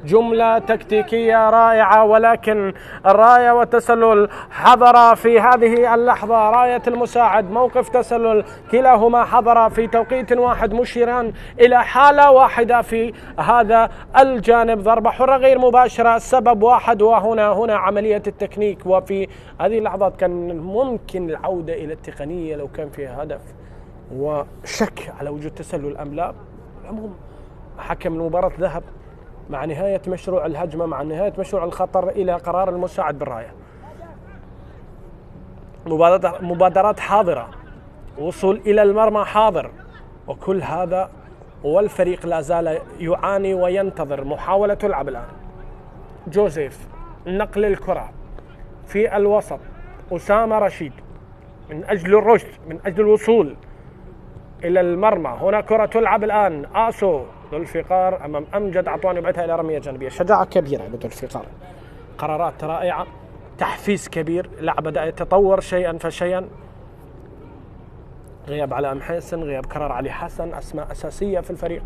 جملة تكتيكية رائعة، ولكن الراية والتسلل حضر في هذه اللحظة، راية المساعد موقف تسلل، كلاهما حضر في توقيت واحد، مشيران إلى حالة واحدة في هذا الجانب. ضربة حرة غير مباشرة، السبب واحد، وهنا عملية التكنيك. وفي هذه اللحظات كان ممكن العودة إلى التقنية لو كان فيها هدف وشك على وجود تسلل أم لا. العموم حكم المباراة ذهب مع نهاية مشروع الهجمة، مع نهاية مشروع الخطر، إلى قرار المساعد بالراية. مبادرات حاضرة، وصول إلى المرمى حاضر، وكل هذا والفريق لا زال يعاني وينتظر. محاولة تلعب الآن، جوزيف، نقل الكرة في الوسط، أسامة رشيد من أجل الرشد، من أجل الوصول إلى المرمى. هنا كرة تلعب الآن، آسو ذو الفقار أمام أمجد عطوان، يبعثها إلى رمية جانبية. شجاعة كبيرة ذو الفقار، قرارات رائعة، تحفيز كبير، لعب بدأ يتطور شيئا فشيئا. غياب على محسن، غياب قرار علي حسن، أسماء أساسية في الفريق.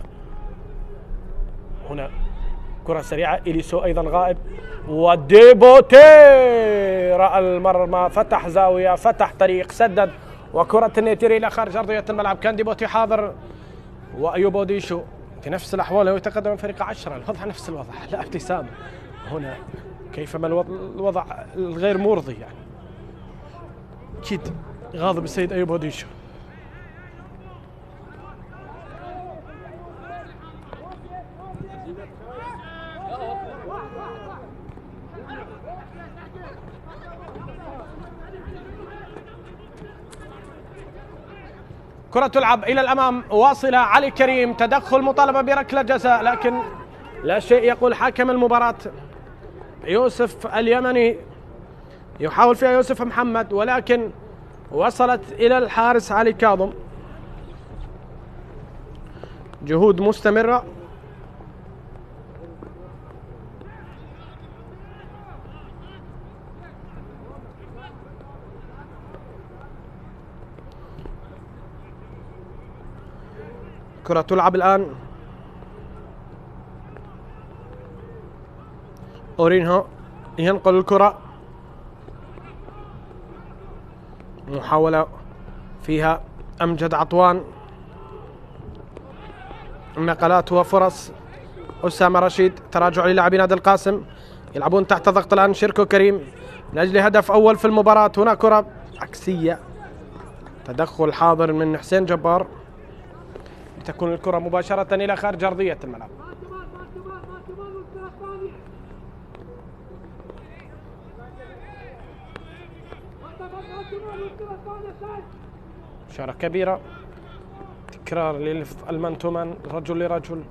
هنا كرة سريعة، إليسو أيضا غائب، وديبوتي رأى المرمى، فتح زاوية، فتح طريق، سدد، وكرة النيتيري إلى خارج أرضية الملعب. كان ديبوتي حاضر، وأيوب أوديشو في نفس الأحوال، ويتقدم الفريق 10. الوضع نفس الوضع، لا ابتسام هنا، كيفما الوضع الغير مرضي، يعني أكيد غاضب السيد أيوب أوديشو. كرة تلعب إلى الأمام، واصلة، علي كريم، تدخل، مطالبة بركلة جزاء، لكن لا شيء يقول حكم المباراة يوسف اليمني. يحاول فيها يوسف محمد، ولكن وصلت إلى الحارس علي كاظم. جهود مستمرة. كرة تلعب الآن، أورينهو ينقل الكرة، محاولة فيها أمجد عطوان، نقلات وفرص أسامة رشيد، تراجع للاعبين نادي القاسم، يلعبون تحت ضغط الآن شيركو كريم من أجل هدف أول في المباراة. هنا كرة عكسية، تدخل حاضر من حسين جبار، تكون الكرة مباشرة إلى خارج أرضية الملعب. إشارة كبيرة، تكرار للفظ المان تو مان، رجل لرجل.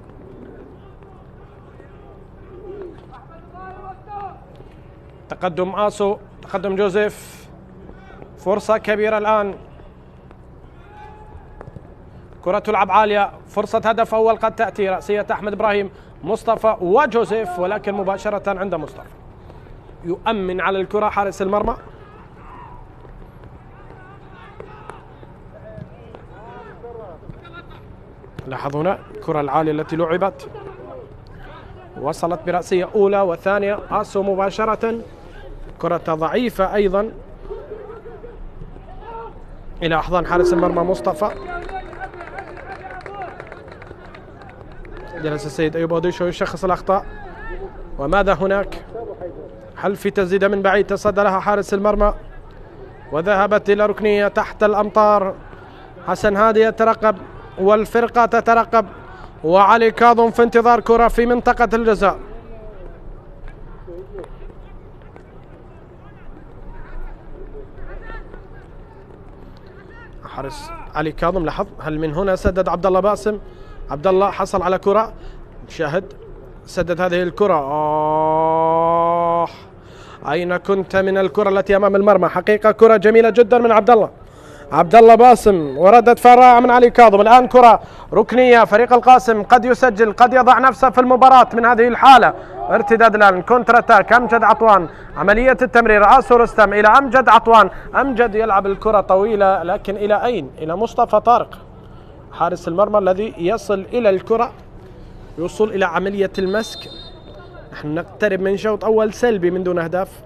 تقدم آسو، تقدم جوزيف، فرصة كبيرة الآن. كرة تلعب عالية، فرصة هدف أول قد تأتي، رأسية أحمد إبراهيم، مصطفى وجوزيف، ولكن مباشرة عند مصطفى يؤمن على الكرة حارس المرمى. لاحظ هنا الكرة العالية التي لعبت وصلت برأسية أولى وثانية، آسو مباشرة، كرة ضعيفة أيضا إلى أحضان حارس المرمى مصطفى. جلس السيد أيوب أوديشو يشخص الأخطاء، وماذا هناك؟ هل في تسديدة من بعيد تصدى لها حارس المرمى وذهبت إلى ركنية تحت الأمطار. حسن هادي يترقب والفرقة تترقب، وعلي كاظم في انتظار كرة في منطقة الجزاء. حارس علي كاظم، لاحظ هل من هنا سدد عبد الله باسم، عبد الله حصل على كرة، شاهد سدد هذه الكرة. أين كنت من الكرة التي أمام المرمى؟ حقيقة كرة جميلة جدا من عبد الله باسم، وردت فرع من علي كاظم. الآن كرة ركنية، فريق القاسم قد يسجل، قد يضع نفسه في المباراة من هذه الحالة. ارتداد الآن، كونتر اتاك، أمجد عطوان، عملية التمرير، آسو رستم إلى أمجد عطوان، أمجد يلعب الكرة طويلة، لكن إلى أين؟ إلى مصطفى طارق حارس المرمى الذي يصل إلى الكرة، يوصل إلى عملية المسك. نحن نقترب من شوط أول سلبي من دون أهداف،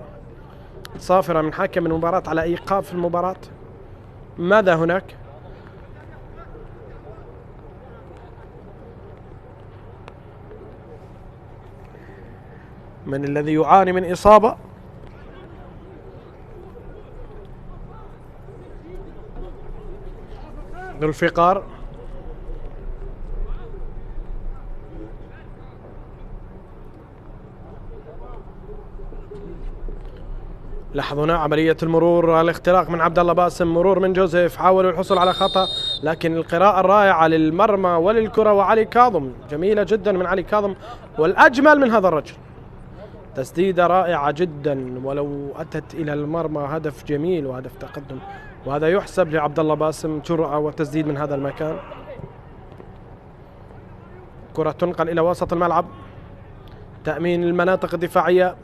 صافرة من حكم المباراة على إيقاف المباراة. ماذا هناك؟ من الذي يعاني من إصابة؟ ذو الفقار. لاحظونا عملية المرور، الاختراق من عبد الله باسم، مرور من جوزيف، حاولوا الحصول على خطأ، لكن القراءة الرائعة للمرمى وللكرة، وعلي كاظم جميلة جدا من علي كاظم، والأجمل من هذا الرجل تسديدة رائعة جدا، ولو أتت إلى المرمى هدف جميل وهدف تقدم، وهذا يحسب لعبد الله باسم جرأة وتسديد من هذا المكان. كرة تنقل إلى وسط الملعب، تأمين المناطق الدفاعية،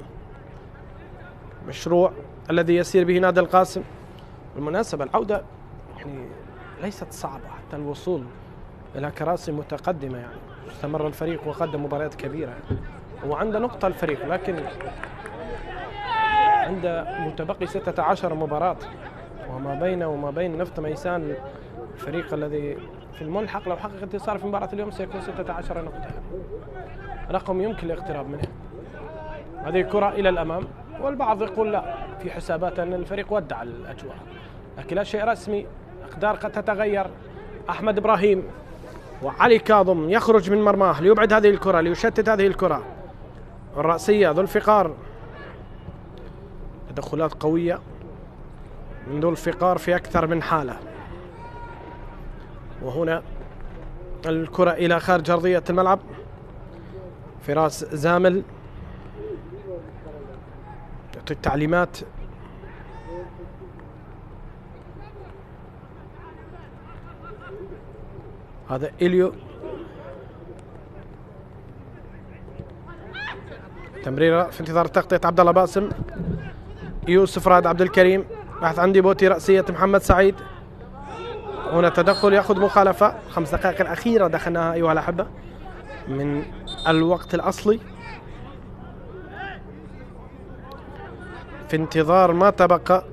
مشروع الذي يسير به نادي القاسم. بالمناسبة العودة يعني ليست صعبة، حتى الوصول إلى كراسي متقدمة، يعني استمر الفريق وقدم مباريات كبيرة، يعني هو عنده نقطة الفريق، لكن عنده متبقي 16 مباراة، وما بينه وما بين نفط ميسان الفريق الذي في الملحق لو حقق انتصار في مباراة اليوم سيكون 16 نقطة، رقم يمكن الاقتراب منه. هذه كرة إلى الأمام، والبعض يقول لا، في حسابات أن الفريق ودع الأجواء، لكن لا شيء رسمي، أقدار قد تتغير. أحمد إبراهيم وعلي كاظم يخرج من مرماه ليبعد هذه الكرة، ليشتت هذه الكرة الرأسية. ذو الفقار، تدخلات قوية من ذو الفقار في أكثر من حالة. وهنا الكرة إلى خارج أرضية الملعب، فراس زامل يعطي التعليمات. هذا إليو، تمريرة في انتظار تغطية عبد الله باسم، يوسف راد عبد الكريم، بحث عن ديبوتي، رأسية محمد سعيد. هنا تدخل يأخذ مخالفة. 5 دقائق الأخيرة دخلناها أيها الأحبة من الوقت الأصلي، في انتظار ما تبقى.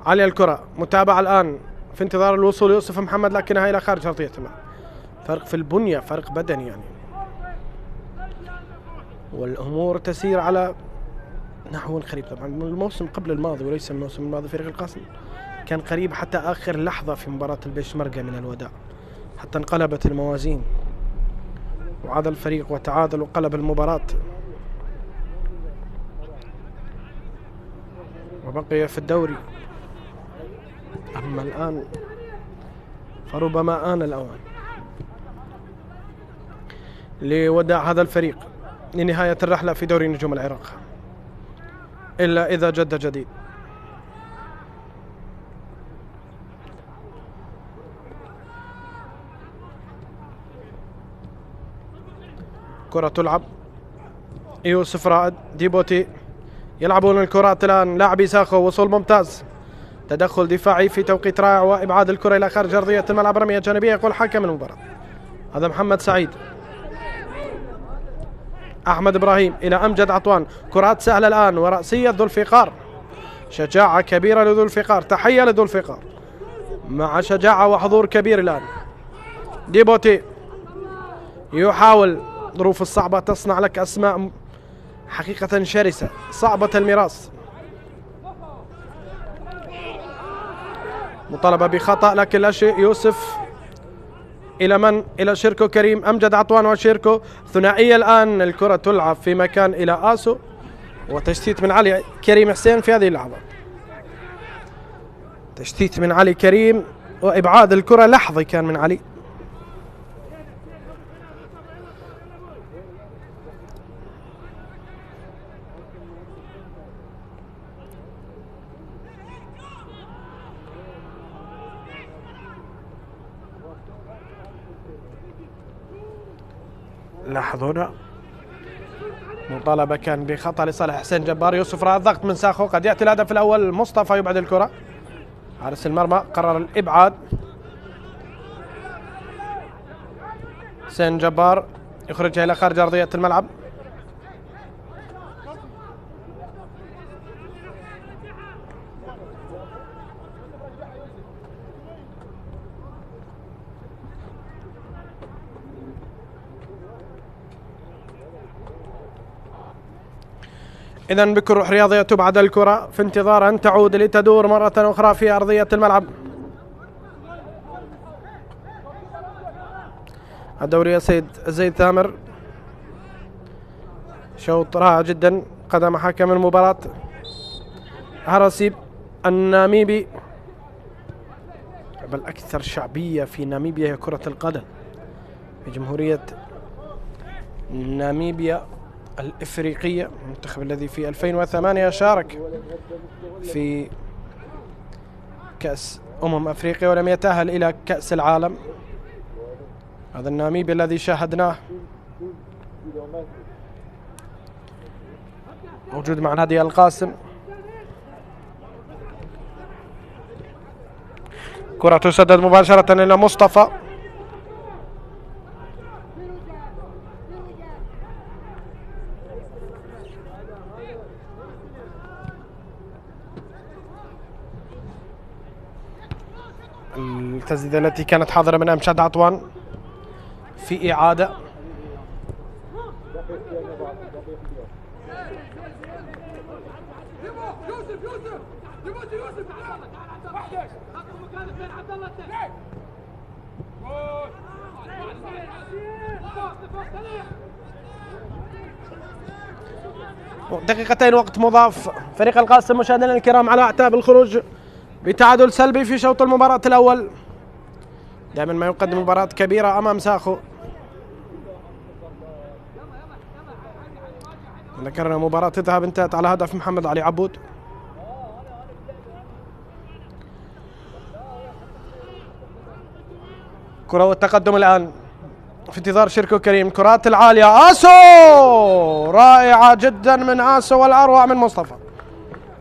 علي الكرة، متابعة الآن في انتظار الوصول يوسف محمد، لكنها إلى خارج أرضية الملعب. فرق في البنية، فرق بدني يعني، والأمور تسير على نحو قريب. طبعا الموسم قبل الماضي وليس الموسم الماضي فريق القاسم كان قريب حتى آخر لحظة في مباراة البيشمركة من الوداع، حتى انقلبت الموازين وعاد الفريق وتعادل وقلب المباراة، وبقي في الدوري أما الآن فربما آن الأوان لوداع هذا الفريق لنهاية الرحلة في دوري نجوم العراق، إلا إذا جد جديد. كرة تلعب، يوسف رائد، ديبوتي يلعبون الكرات الآن، لاعبي ساخو، وصول ممتاز، تدخل دفاعي في توقيت رائع وإبعاد الكرة إلى خارج أرضية الملعب، رمية جانبية يقول حكم المباراة. هذا محمد سعيد. أحمد إبراهيم إلى أمجد عطوان، كرات سهلة الآن ورأسية ذو الفقار، شجاعة كبيرة لذو الفقار، تحية لذو الفقار مع شجاعة وحضور كبير الآن. ديبوتي يحاول، ظروف الصعبة تصنع لك أسماء حقيقة شرسة صعبة المراس. مطالبة بخطأ لكن لا شيء. يوسف إلى من؟ إلى شيركو كريم، أمجد عطوان وشيركو، ثنائية الآن. الكرة تلعب في مكان إلى آسو، وتشتيت من علي كريم حسين في هذه اللحظة. تشتيت من علي كريم وإبعاد الكرة لحظي كان من علي. لاحظونا مطالبة كان بخطأ لصالح حسين جبار. يوسف رائد، ضغط من ساخو، قد يأتي الهدف الأول. مصطفى يبعد الكرة، حارس المرمى قرر الإبعاد. حسين جبار يخرجها إلى خارج أرضية الملعب. إذن بكل روح رياضية تبعد الكرة في انتظار أن تعود لتدور مرة أخرى في أرضية الملعب. الدوري سيد زيد ثامر، شوط رائع جدا قدم حكم المباراة هرسيب الناميبي. بل أكثر شعبية في ناميبيا هي كرة القدم، في جمهورية ناميبيا الإفريقية، المنتخب الذي في 2008 شارك في كأس أفريقيا ولم يتأهل إلى كأس العالم. هذا الناميبي الذي شاهدناه موجود مع نادي القاسم. كرة تسدد مباشرة إلى مصطفى، التسديدة التي كانت حاضرة من أمجد عطوان في إعادة. دقيقتين وقت مضاف. فريق القاسم مشاهدينا الكرام على أعتاب الخروج بتعادل سلبي في شوط المباراة الأول. دائما ما يقدم مباراة كبيرة أمام ساخو. ذكرنا مباراة الذهاب انتهت على هدف محمد علي عبود. كرة والتقدم الآن في انتظار شيركو كريم. كرات العالية، آسو رائعة جدا من آسو والأروع من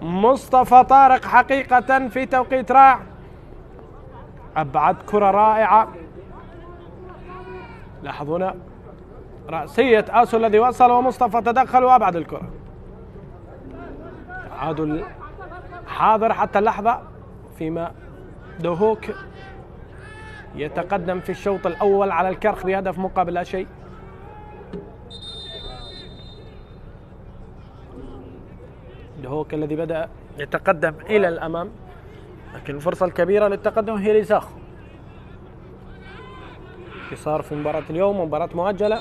مصطفى طارق حقيقة في توقيت رائع. أبعد كرة رائعة، لاحظونا رأسية آسو الذي وصل ومصطفى تدخل وأبعد الكرة. تعادل حاضر حتى اللحظة، فيما دهوك يتقدم في الشوط الأول على الكرخ بهدف مقابل لا شيء. دهوك الذي بدأ يتقدم إلى الأمام، لكن الفرصة الكبيرة للتقدم هي لساخو. صار في مباراة اليوم مباراة مؤجلة،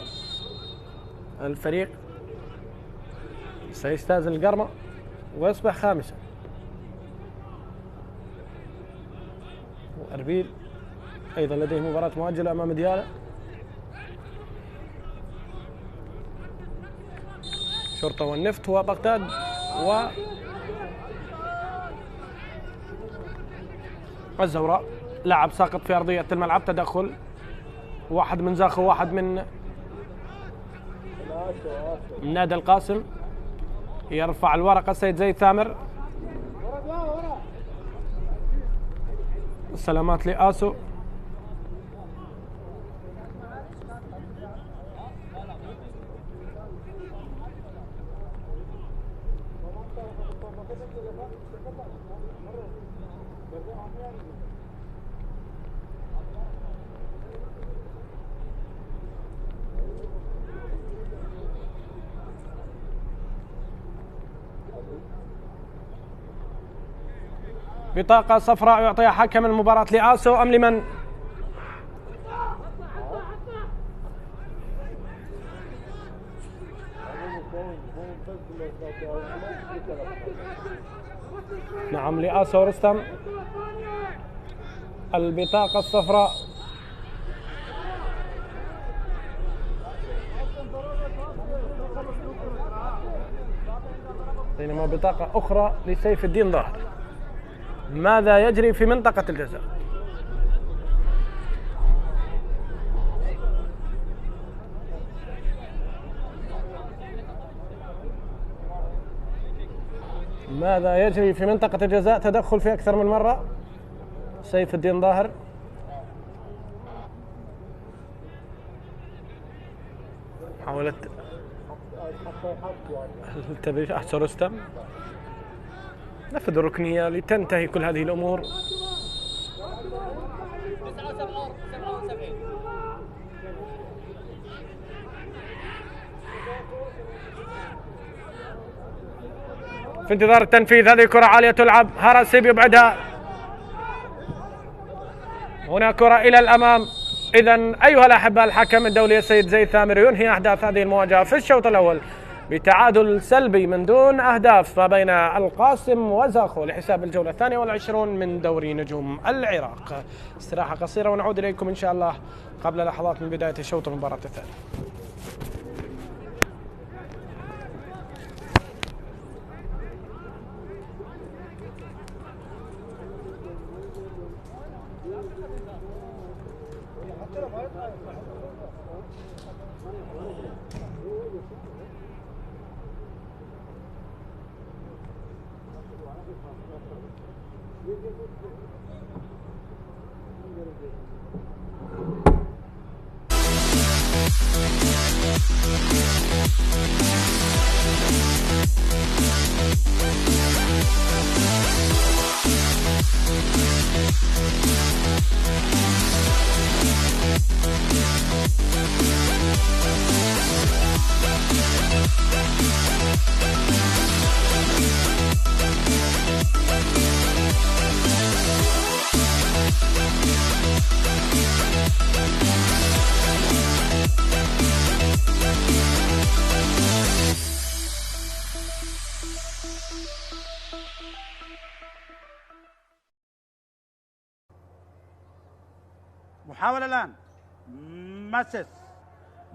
الفريق سيستأذن القرمة ويصبح خامسا. أربيل أيضا لديه مباراة مؤجلة أمام ديالى. شرطة والنفط وبغداد والزوراء. لاعب ساقط في أرضية الملعب، تدخل، واحد من زاخو واحد من نادي القاسم. يرفع الورقة السيد زيد ثامر. السلامات لآسو. بطاقة صفراء يعطيها حكم المباراة لآسو أم لمن؟ نعم لآسو رستم. البطاقة الصفراء. بينما بطاقة أخرى لسيف الدين ظاهر. ماذا يجري في منطقة الجزاء؟ ماذا يجري في منطقة الجزاء؟ تدخل في أكثر من مرة سيف الدين ظاهر. حاولت التبرير أحسن رستم. نفذ الركنية لتنتهي كل هذه الأمور. في انتظار التنفيذ. هذه كرة عالية تلعب، هرسي بيبعدها. هنا كرة إلى الأمام. إذن أيها الأحبة، الحكم الدولي السيد زيد ثامر ينهي أحداث هذه المواجهة في الشوط الأول بتعادل سلبي من دون أهداف ما بين القاسم وزاخو لحساب الجولة 22 من دوري نجوم العراق. استراحة قصيرة ونعود إليكم إن شاء الله قبل لحظات من بداية الشوط المباراة الثاني. محاولة الآن. مسس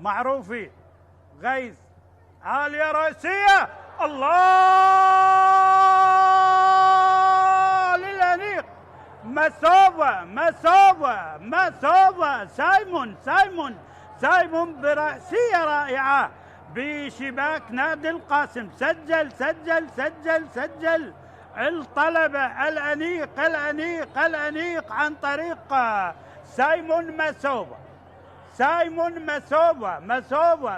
معروفي غيث عالية رأسية. الله للأنيق. مسوبة سايمون برأسية رائعة بشباك نادي القاسم. سجل الطلبة الأنيق عن طريق سايمون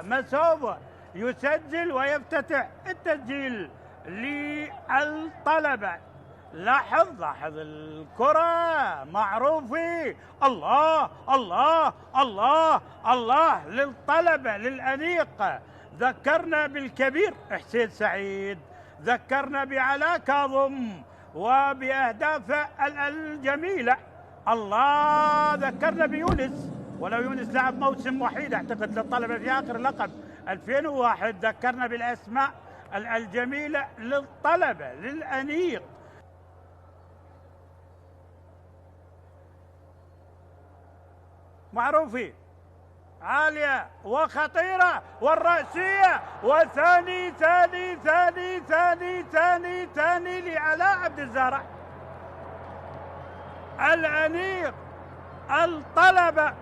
مسوبة يسجل ويفتتح التسجيل للطلبة. لاحظ الكرة معروفي. الله للطلبة للأنيق. ذكرنا بالكبير حسين سعيد، ذكرنا بعلاء كاظم وبأهدافه الجميلة. الله ذكرنا بيونس، ولو يونس لعب موسم وحيد اعتقد للطلبة في آخر لقب 2001. ذكرنا بالأسماء الجميلة للطلبة للأنيق. معروفين، عالية وخطيرة والرأسية، وثاني ثاني ثاني ثاني ثاني ثاني لعلاء عبد الزهراء الأنيق. الطلبة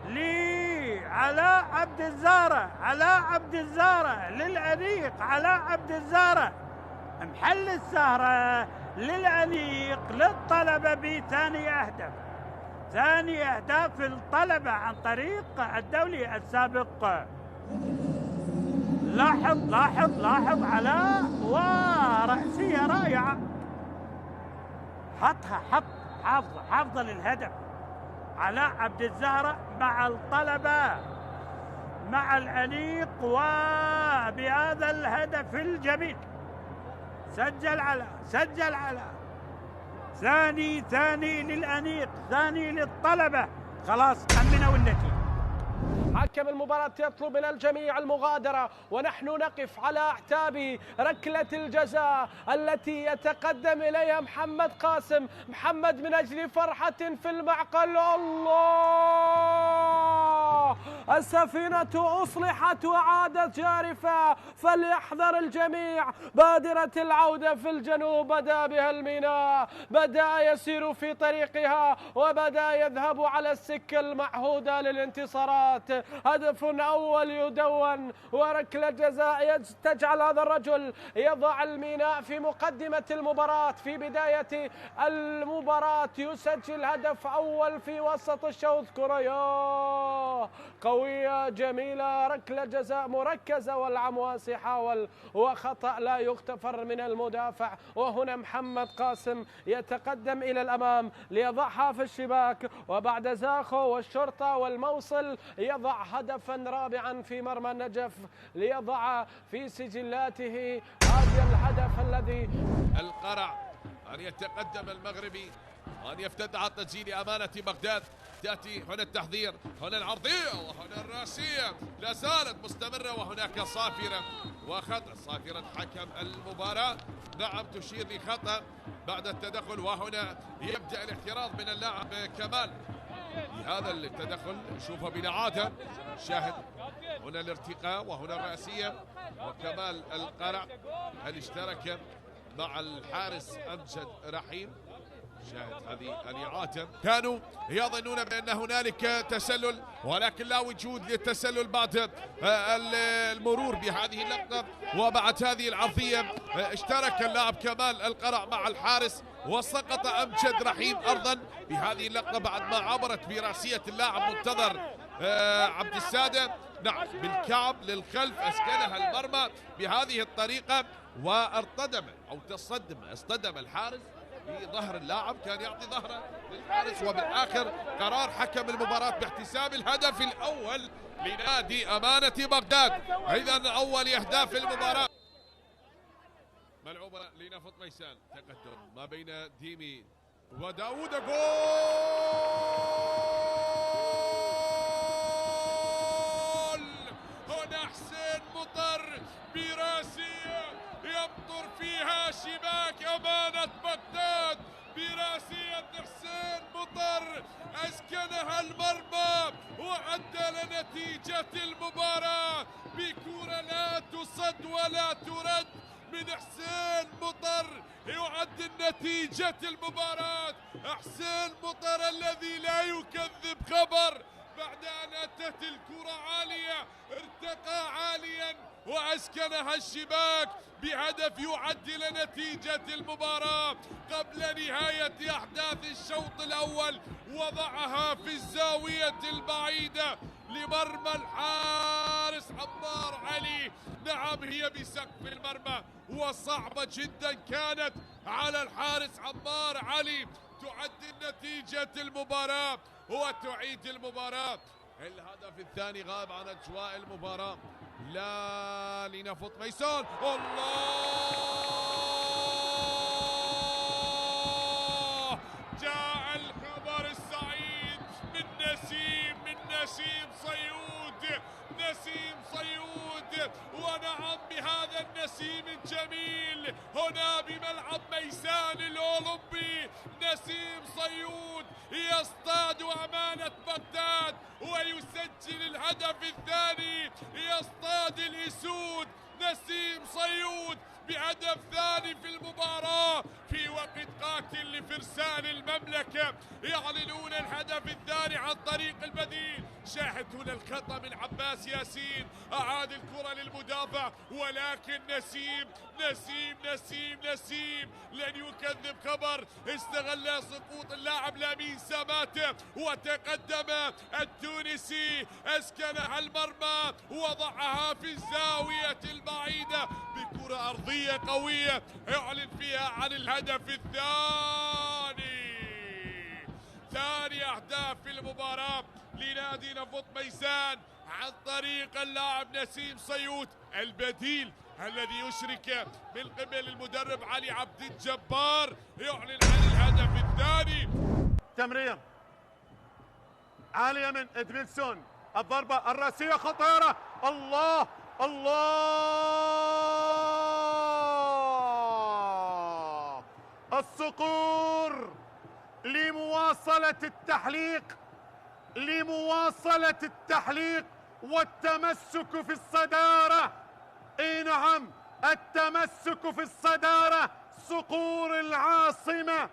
لعلاء عبد الزهراء، علاء عبد الزهراء للأنيق، علاء عبد الزهراء محل السهرة للأنيق للطلبة بثاني أهداف. ثاني أهداف الطلبة عن طريق الدولي السابق. لاحظ لاحظ لاحظ علاء ورأسية رائعة، حطها حافظة للهدف. علاء عبد الزهراء مع الطلبة مع الأنيق، وبهذا الهدف الجميل سجل علاء ثاني للأنيق، ثاني للطلبة، خلاص أمنوا النتيجة. حكم المباراة يطلب من الجميع المغادرة، ونحن نقف على أعتاب ركلة الجزاء التي يتقدم إليها محمد قاسم. محمد من أجل فرحة في المعقل. الله، السفينة أصلحت وعادت جارفة، فليحذر الجميع. بادرة العودة في الجنوب بدأ بها الميناء، بدأ يسير في طريقها وبدأ يذهب على السكة المعهودة للانتصارات. هدف أول يدون وركلة جزاء تجعل هذا الرجل يضع الميناء في مقدمة المباراة. في بداية المباراة يسجل هدف أول في وسط الشوط. كرة قوية جميلة، ركلة جزاء مركزة والعمواس يحاول وخطأ لا يغتفر من المدافع. وهنا محمد قاسم يتقدم إلى الأمام ليضعها في الشباك، وبعد زاخو والشرطة والموصل يضع هدفا رابعا في مرمى النجف ليضع في سجلاته هذا الهدف الذي القرع. أن يتقدم المغربي وأن يفتتح التسجيل أمانة بغداد. تأتي هنا التحضير، هنا العرضية، وهنا الراسية لا زالت مستمرة، وهناك صافرة وخطأ. صافرة حكم المباراة نعم تشير لخطأ بعد التدخل، وهنا يبدأ الاحتراز من اللاعب كمال لهذا التدخل. نشوفه بنعاته، شاهد هنا الارتقاء وهنا الرأسية، وكمال القرع هل اشترك مع الحارس أمجد رحيم. شاهد هذه الإعادة. كانوا يظنون بأن هنالك تسلل، ولكن لا وجود للتسلل بعد المرور بهذه اللقطة وبعد هذه العرضية. اشترك اللاعب كمال القرع مع الحارس وسقط أمجد رحيم أرضا بهذه اللقطة بعد ما عبرت براسية اللاعب منتظر عبد السادة. نعم بالكعب للخلف اسكنها المرمى بهذه الطريقة، وارتدم أو اصطدم الحارس بظهر اللاعب، كان يعطي ظهره للحارس. وبالآخر قرار حكم المباراة باحتساب الهدف الأول لنادي أمانة بغداد. إذا أول أهداف المباراة ملعوبة لنفط ميسان. تقدم ما بين ديمي وداوود. جول هنا حسين مطر براسية يمطر فيها شباك أمانة بغداد، براسية حسين مطر أسكنها المرمى وعدل نتيجة المباراة بكرة لا تصد ولا ترد من حسين مطر يعدل نتيجة المباراة. حسين مطر الذي لا يكذب خبر، بعد أن أتت الكرة عالية ارتقى عاليا وأسكنها الشباك بهدف يعدل نتيجة المباراة قبل نهاية أحداث الشوط الأول. وضعها في الزاوية البعيدة لمرمى الحارس عمار علي. نعم هي بسقف المرمى وصعبة جدا كانت على الحارس عمار علي، تعدل نتيجة المباراة وتعيد المباراة. الهدف الثاني غاب عن أجواء المباراة، لا لنفط ميسان. الله، جاء الخبر السعيد من نسيم صيود، ونعم بهذا النسيم الجميل هنا بملعب ميسان الأولمبي. نسيم صيود يصطاد أمانة بغداد ويسجل الهدف الثاني. يصطاد الأسود نسيم صيود بهدف ثاني في المباراة في وقت قاتل لفرسان المملكة، يعلنون الهدف الثاني عن طريق البديل. شاهد هنا الخطأ من عباس ياسين، أعاد الكرة للمدافع ولكن نسيم لن يكذب خبر، استغل سقوط اللاعب لامين ساماته وتقدم التونسي، اسكنها المرمى وضعها في الزاوية البعيدة بكرة أرضية قوية يعلن فيها عن الهدف الثاني. ثاني أهداف في المباراة لنادي نفط ميزان عن طريق اللاعب نسيم صيود البديل الذي يشرك من قبل المدرب علي عبد الجبار، يعلن عن الهدف الثاني. تمرير عالية من ادميلسون، الضربة الرأسية خطيرة، الله الله، الصقور لمواصلة التحليق والتمسك في الصدارة. اي نعم، التمسك في الصدارة. صقور العاصمة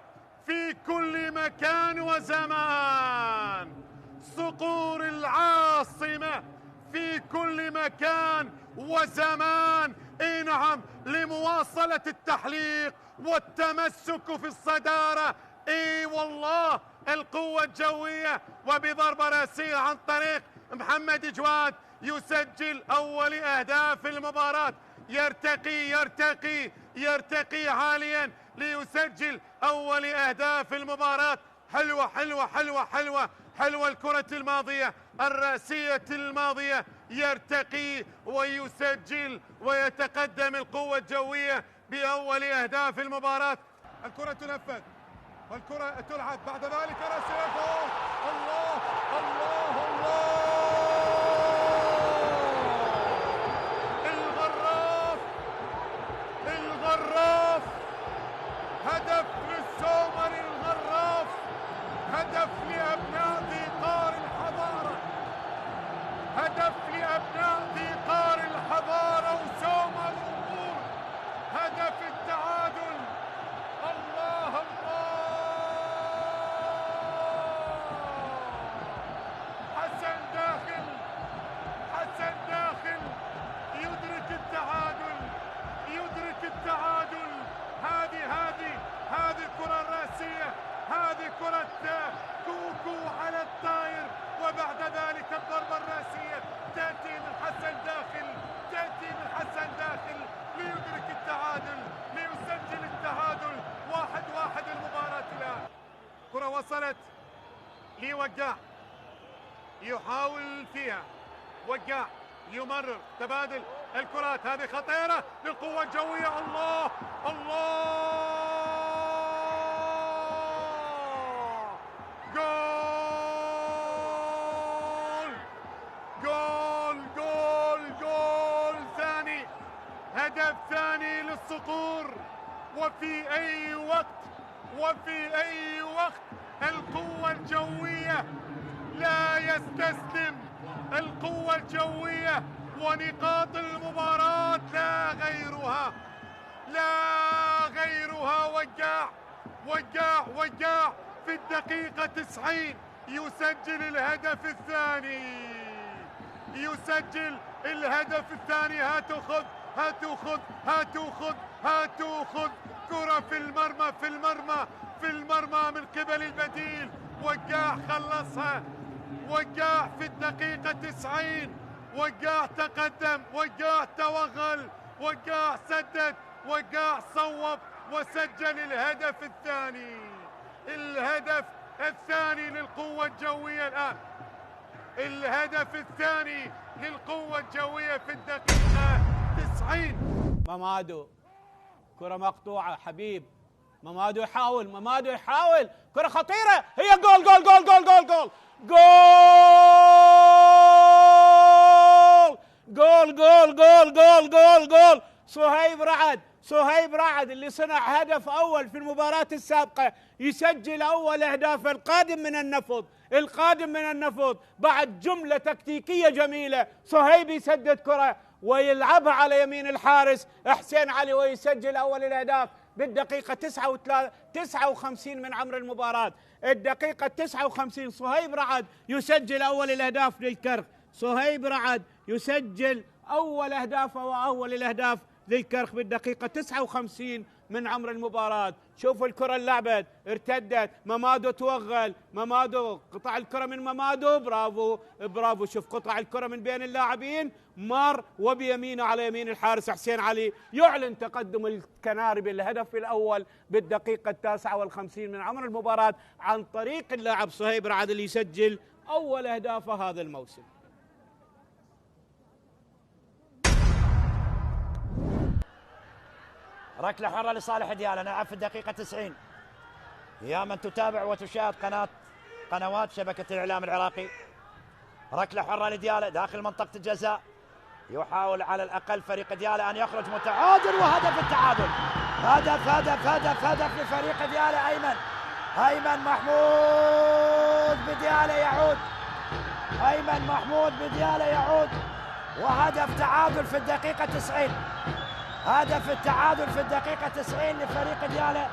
في كل مكان وزمان، صقور العاصمة في كل مكان وزمان. اي نعم، لمواصلة التحليق والتمسك في الصدارة. اي والله، القوة الجوية وبضربة راسية عن طريق محمد جواد يسجل أول أهداف المباراة. يرتقي عاليا ليسجل أول أهداف المباراة. حلوة الكرة الماضية الرأسية الماضية، يرتقي ويسجل ويتقدم القوة الجوية بأول أهداف المباراة. الكرة تنفذ والكرة تلعب، بعد ذلك رأسية جول. الله الله الله، الغراف، هدف للسومر الغراف، هدف لأبناء ديقار الحضارة، هدف لأبناء ديقار الحضارة وسومر الأمور، هدف التعادل. الله الله، حسن داخل يدرك التعادل. هذه الكرة الرأسية، هذه كرة كوكو على الطاير، وبعد ذلك الضربة الرأسية تأتي من حسن داخل ليدرك التعادل، ليسجل التعادل. 1-1 المباراة الآن. كرة وصلت لوقاع يحاول فيها، وقاع يمرر، تبادل الكرات، هذه خطيرة للقوة الجوية. الله الله، جول ثاني، هدف ثاني للصقور. وفي أي وقت القوة الجوية لا يستسلم، القوة الجوية ونقاط المباراة لا غيرها. وقاع في الدقيقة 90 يسجل الهدف الثاني. هاتوا خذ كرة في المرمى من قبل البديل. وقاع خلصها، وقاع في الدقيقة 90، وقاع تقدم، وقاع توغل، وقاع سدد، وقاع صوب وسجل الهدف الثاني للقوة الجوية. الآن الهدف الثاني للقوة الجوية في الدقيقة 90. مامادو، كرة مقطوعة حبيب، مامادو يحاول، كرة خطيرة، هي جول جول جول جول جول جول جول جول جول جول جول جول جول. صهيب رعد اللي صنع هدف أول في المباراة السابقة يسجل أول أهدافه القادم من النفط بعد جملة تكتيكية جميلة. صهيب يسدد كرة ويلعبها على يمين الحارس حسين علي ويسجل أول الأهداف بالدقيقة 59 من عمر المباراة. الدقيقة 59 صهيب رعد يسجل أول الأهداف للكرخ. صهيب رعد يسجل أول أهدافه وأول الأهداف للكرخ بالدقيقة 59 من عمر المباراة. شوفوا الكرة اللعبت ارتدت، مامادو توغل، مامادو قطع الكرة من مامادو، برافو شوف قطع الكرة من بين اللاعبين، مر وبيمينه على يمين الحارس حسين علي. يعلن تقدم الكناري بالهدف الأول بالدقيقة 59 من عمر المباراة عن طريق اللاعب صهيب رعد اللي يسجل أول أهدافه هذا الموسم. ركلة حرة لصالح ديالا، نلعب في الدقيقة 90. يا من تتابع وتشاهد قنوات شبكة الإعلام العراقي. ركلة حرة لديالا داخل منطقة الجزاء، يحاول على الأقل فريق ديالا أن يخرج متعادل، وهدف التعادل. هدف لفريق ديالا. أيمن محمود بديالا يعود، وهدف تعادل في الدقيقة 90. هدف التعادل في الدقيقة 90 لفريق ديالا،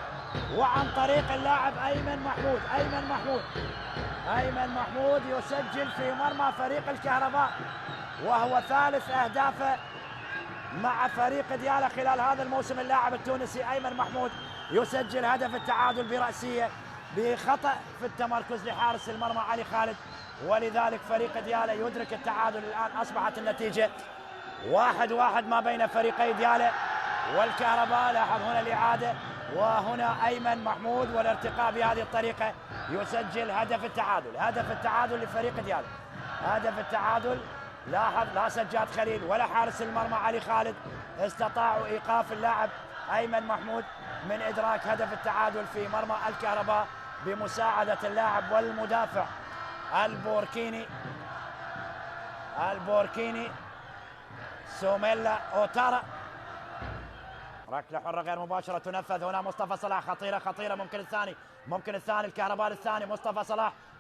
وعن طريق اللاعب أيمن محمود يسجل في مرمى فريق الكهرباء، وهو ثالث أهدافه مع فريق ديالا خلال هذا الموسم. اللاعب التونسي أيمن محمود يسجل هدف التعادل برأسية بخطأ في التمركز لحارس المرمى علي خالد، ولذلك فريق ديالا يدرك التعادل. الآن أصبحت النتيجة 1-1 ما بين فريقي ديالا والكهرباء. لاحظ هنا الإعادة، وهنا أيمن محمود والارتقاء بهذه الطريقة يسجل هدف التعادل لفريق ديالا. هدف التعادل، لاحظ لا سجاد خليل ولا حارس المرمى علي خالد استطاعوا إيقاف اللاعب أيمن محمود من إدراك هدف التعادل في مرمى الكهرباء بمساعدة اللاعب والمدافع البوركيني سوميلا أوتارا. ركلة حرة غير مباشرة تنفذ هنا. مصطفى صلاح خطيرة ممكن الثاني الكهرباء الثاني.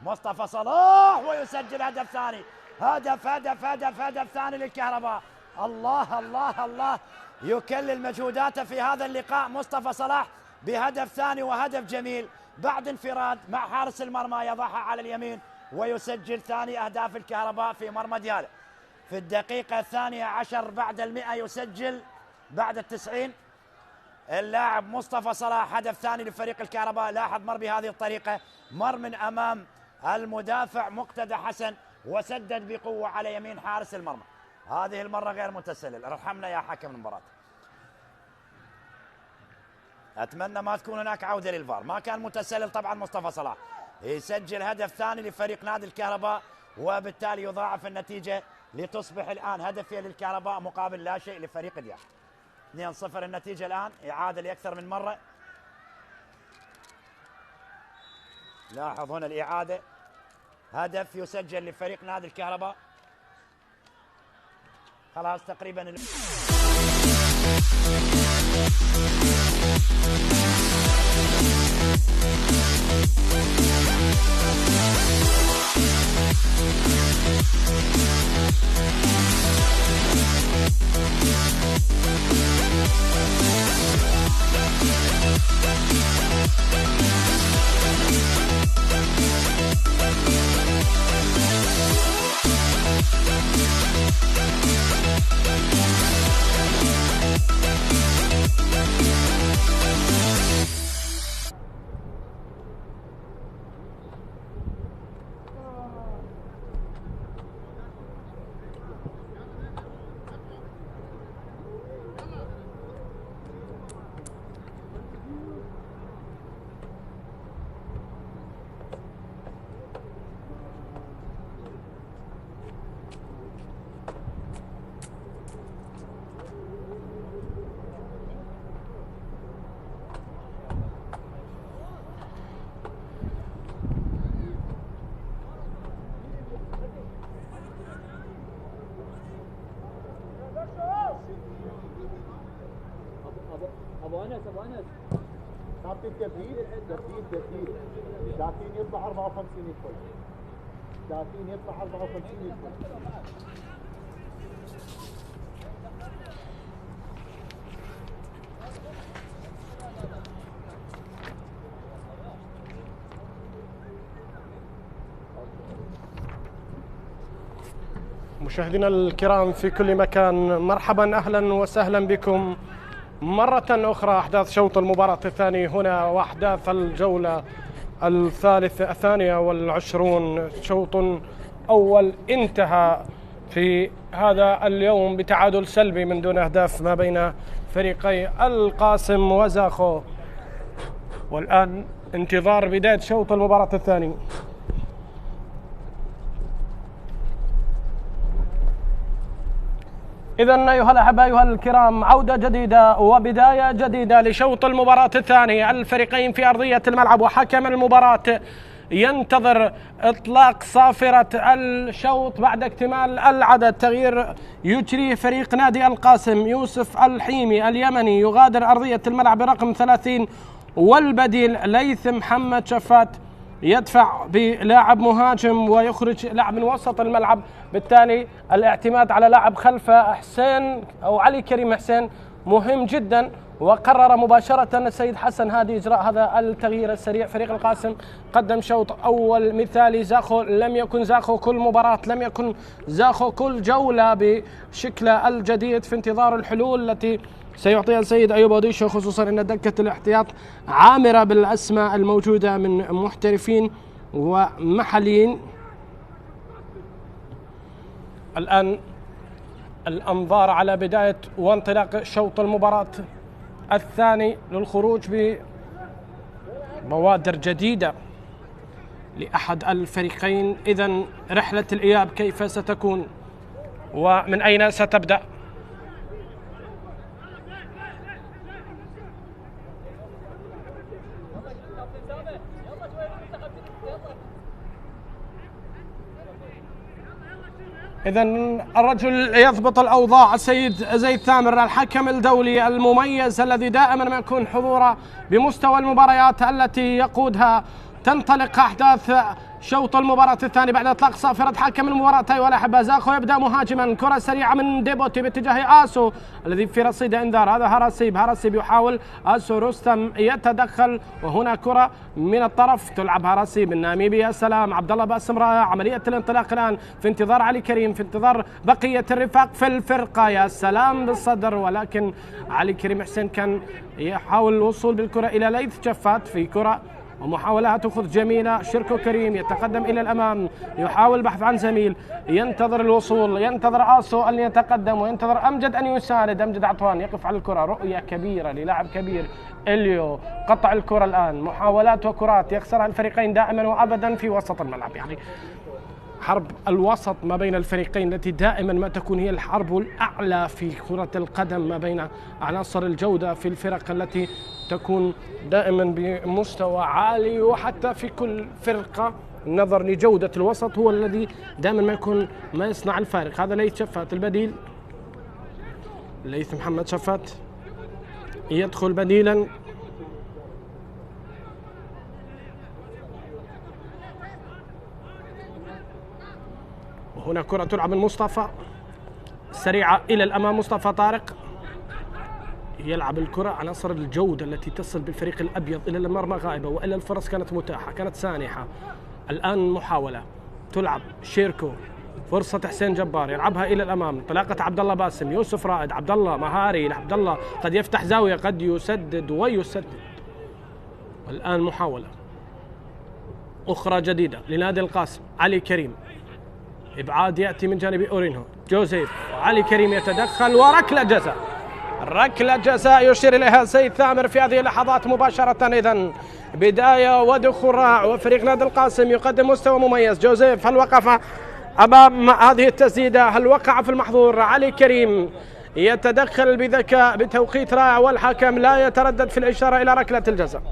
مصطفى صلاح ويسجل هدف ثاني. هدف ثاني للكهرباء. الله يكلل مجهوداته في هذا اللقاء مصطفى صلاح بهدف ثاني وهدف جميل بعد انفراد مع حارس المرمى يضعها على اليمين، ويسجل ثاني أهداف الكهرباء في مرمى ديالا. في الدقيقة 12 بعد 100 يسجل بعد 90 اللاعب مصطفى صلاح هدف ثاني لفريق الكهرباء. لاحظ مر بهذه الطريقة، مر من أمام المدافع مقتدى حسن وسدد بقوة على يمين حارس المرمى. هذه المرة غير متسلل، ارحمنا يا حكم المباراة. أتمنى ما تكون هناك عودة للفار. ما كان متسلل طبعا. مصطفى صلاح يسجل هدف ثاني لفريق نادي الكهرباء، وبالتالي يضاعف النتيجة لتصبح الآن هدفين للكهرباء مقابل لا شيء لفريق ديالا. 2-0 النتيجة الآن، إعادة لأكثر من مرة. لاحظ هنا الإعادة، هدف يسجل لفريق نادي الكهرباء. خلاص تقريبا ابو انس ثابت التبديل تبديل 30 يطلع 54 يدخل 30 يطلع 54 يدخل. مشاهدينا الكرام في كل مكان، مرحبا أهلا وسهلا بكم مرة أخرى. أحداث شوط المباراة الثاني هنا وأحداث الجولة الثانية والعشرون. شوط أول انتهى في هذا اليوم بتعادل سلبي من دون أهداف ما بين فريقي القاسم وزاخو، والآن انتظار بداية شوط المباراة الثاني. إذن أيها الأحبة أيها الكرام، عودة جديدة وبداية جديدة لشوط المباراة الثاني. الفريقين في أرضية الملعب، وحكم المباراة ينتظر إطلاق صافرة الشوط بعد اكتمال العدد. تغيير يجريه فريق نادي القاسم، يوسف الحيمي اليمني يغادر أرضية الملعب برقم 30، والبديل ليث محمد شفات يدفع بلاعب مهاجم ويخرج لاعب من وسط الملعب. بالتالي الاعتماد على لاعب خلف حسين أو علي كريم حسين مهم جدا، وقرر مباشرة السيد حسن هادي إجراء هذا التغيير السريع. فريق القاسم قدم شوط أول مثالي. زاخو لم يكن زاخو كل مباراة، لم يكن زاخو كل جولة بشكله الجديد، في انتظار الحلول التي سيعطيها السيد أيوب أوديشو، خصوصا أن دكة الاحتياط عامرة بالأسماء الموجودة من محترفين ومحليين. الآن الأنظار على بداية وانطلاق شوط المباراة الثاني للخروج ببوادر جديدة لأحد الفريقين. إذن رحلة الإياب كيف ستكون ومن أين ستبدأ؟ إذن الرجل يضبط الأوضاع السيد زيد ثامر، الحكم الدولي المميز الذي دائما ما يكون حضوره بمستوى المباريات التي يقودها. تنطلق أحداث شوط المباراة الثاني بعد إطلاق صافرة حكم المباراة. أيها الأحبة، زاخو يبدأ مهاجما، كرة سريعة من ديبوتي باتجاه آسو الذي في رصيد إنذار. هذا هراسيب يحاول، آسو رستم يتدخل، وهنا كرة من الطرف تلعب هراسيب الناميبي. يا سلام، عبد الله باسم رائع. عملية الانطلاق الآن في انتظار علي كريم، في انتظار بقية الرفاق في الفرقة. يا سلام بالصدر، ولكن علي كريم حسين كان يحاول الوصول بالكرة إلى ليث شفات في كرة ومحاولات تأخذ جميلة. شركو كريم يتقدم إلى الأمام، يحاول البحث عن زميل، ينتظر الوصول، ينتظر آسو أن يتقدم، وينتظر أمجد أن يساند. أمجد عطوان يقف على الكرة، رؤية كبيرة للاعب كبير إليو، قطع الكرة الآن. محاولات وكرات يخسرها الفريقين دائما وأبدا في وسط الملعب. يعني حرب الوسط ما بين الفريقين التي دائما ما تكون هي الحرب الأعلى في كرة القدم ما بين عناصر الجودة في الفرق التي تكون دائما بمستوى عالي، وحتى في كل فرقة النظر لجودة الوسط هو الذي دائما ما يصنع الفارق. هذا ليث شفات البديل، ليث محمد شفات يدخل بديلا. هنا كرة تلعب من مصطفى سريعة إلى الأمام. مصطفى طارق يلعب الكرة. عناصر الجودة التي تصل بالفريق الأبيض إلى المرمى غائبة، وإلا الفرص كانت متاحة، كانت سانحة. الآن محاولة تلعب شيركو، فرصة حسين جبار يلعبها إلى الأمام. انطلاقة عبد الله باسم، يوسف رائد، عبد الله مهاري، عبد الله قد يفتح زاوية، قد يسدد ويسدد. والآن محاولة أخرى جديدة لنادي القاسم. علي كريم، إبعاد يأتي من جانب أورينهو. جوزيف وعلي كريم يتدخل، وركلة جزاء. ركلة جزاء يشير إليها سيد ثامر في هذه اللحظات مباشرة. إذن بداية ودخول رائع، وفريق نادي القاسم يقدم مستوى مميز. جوزيف هل وقف أمام هذه التسديدة؟ هل وقع في المحظور؟ علي كريم يتدخل بذكاء بتوقيت رائع، والحكم لا يتردد في الإشارة إلى ركلة الجزاء.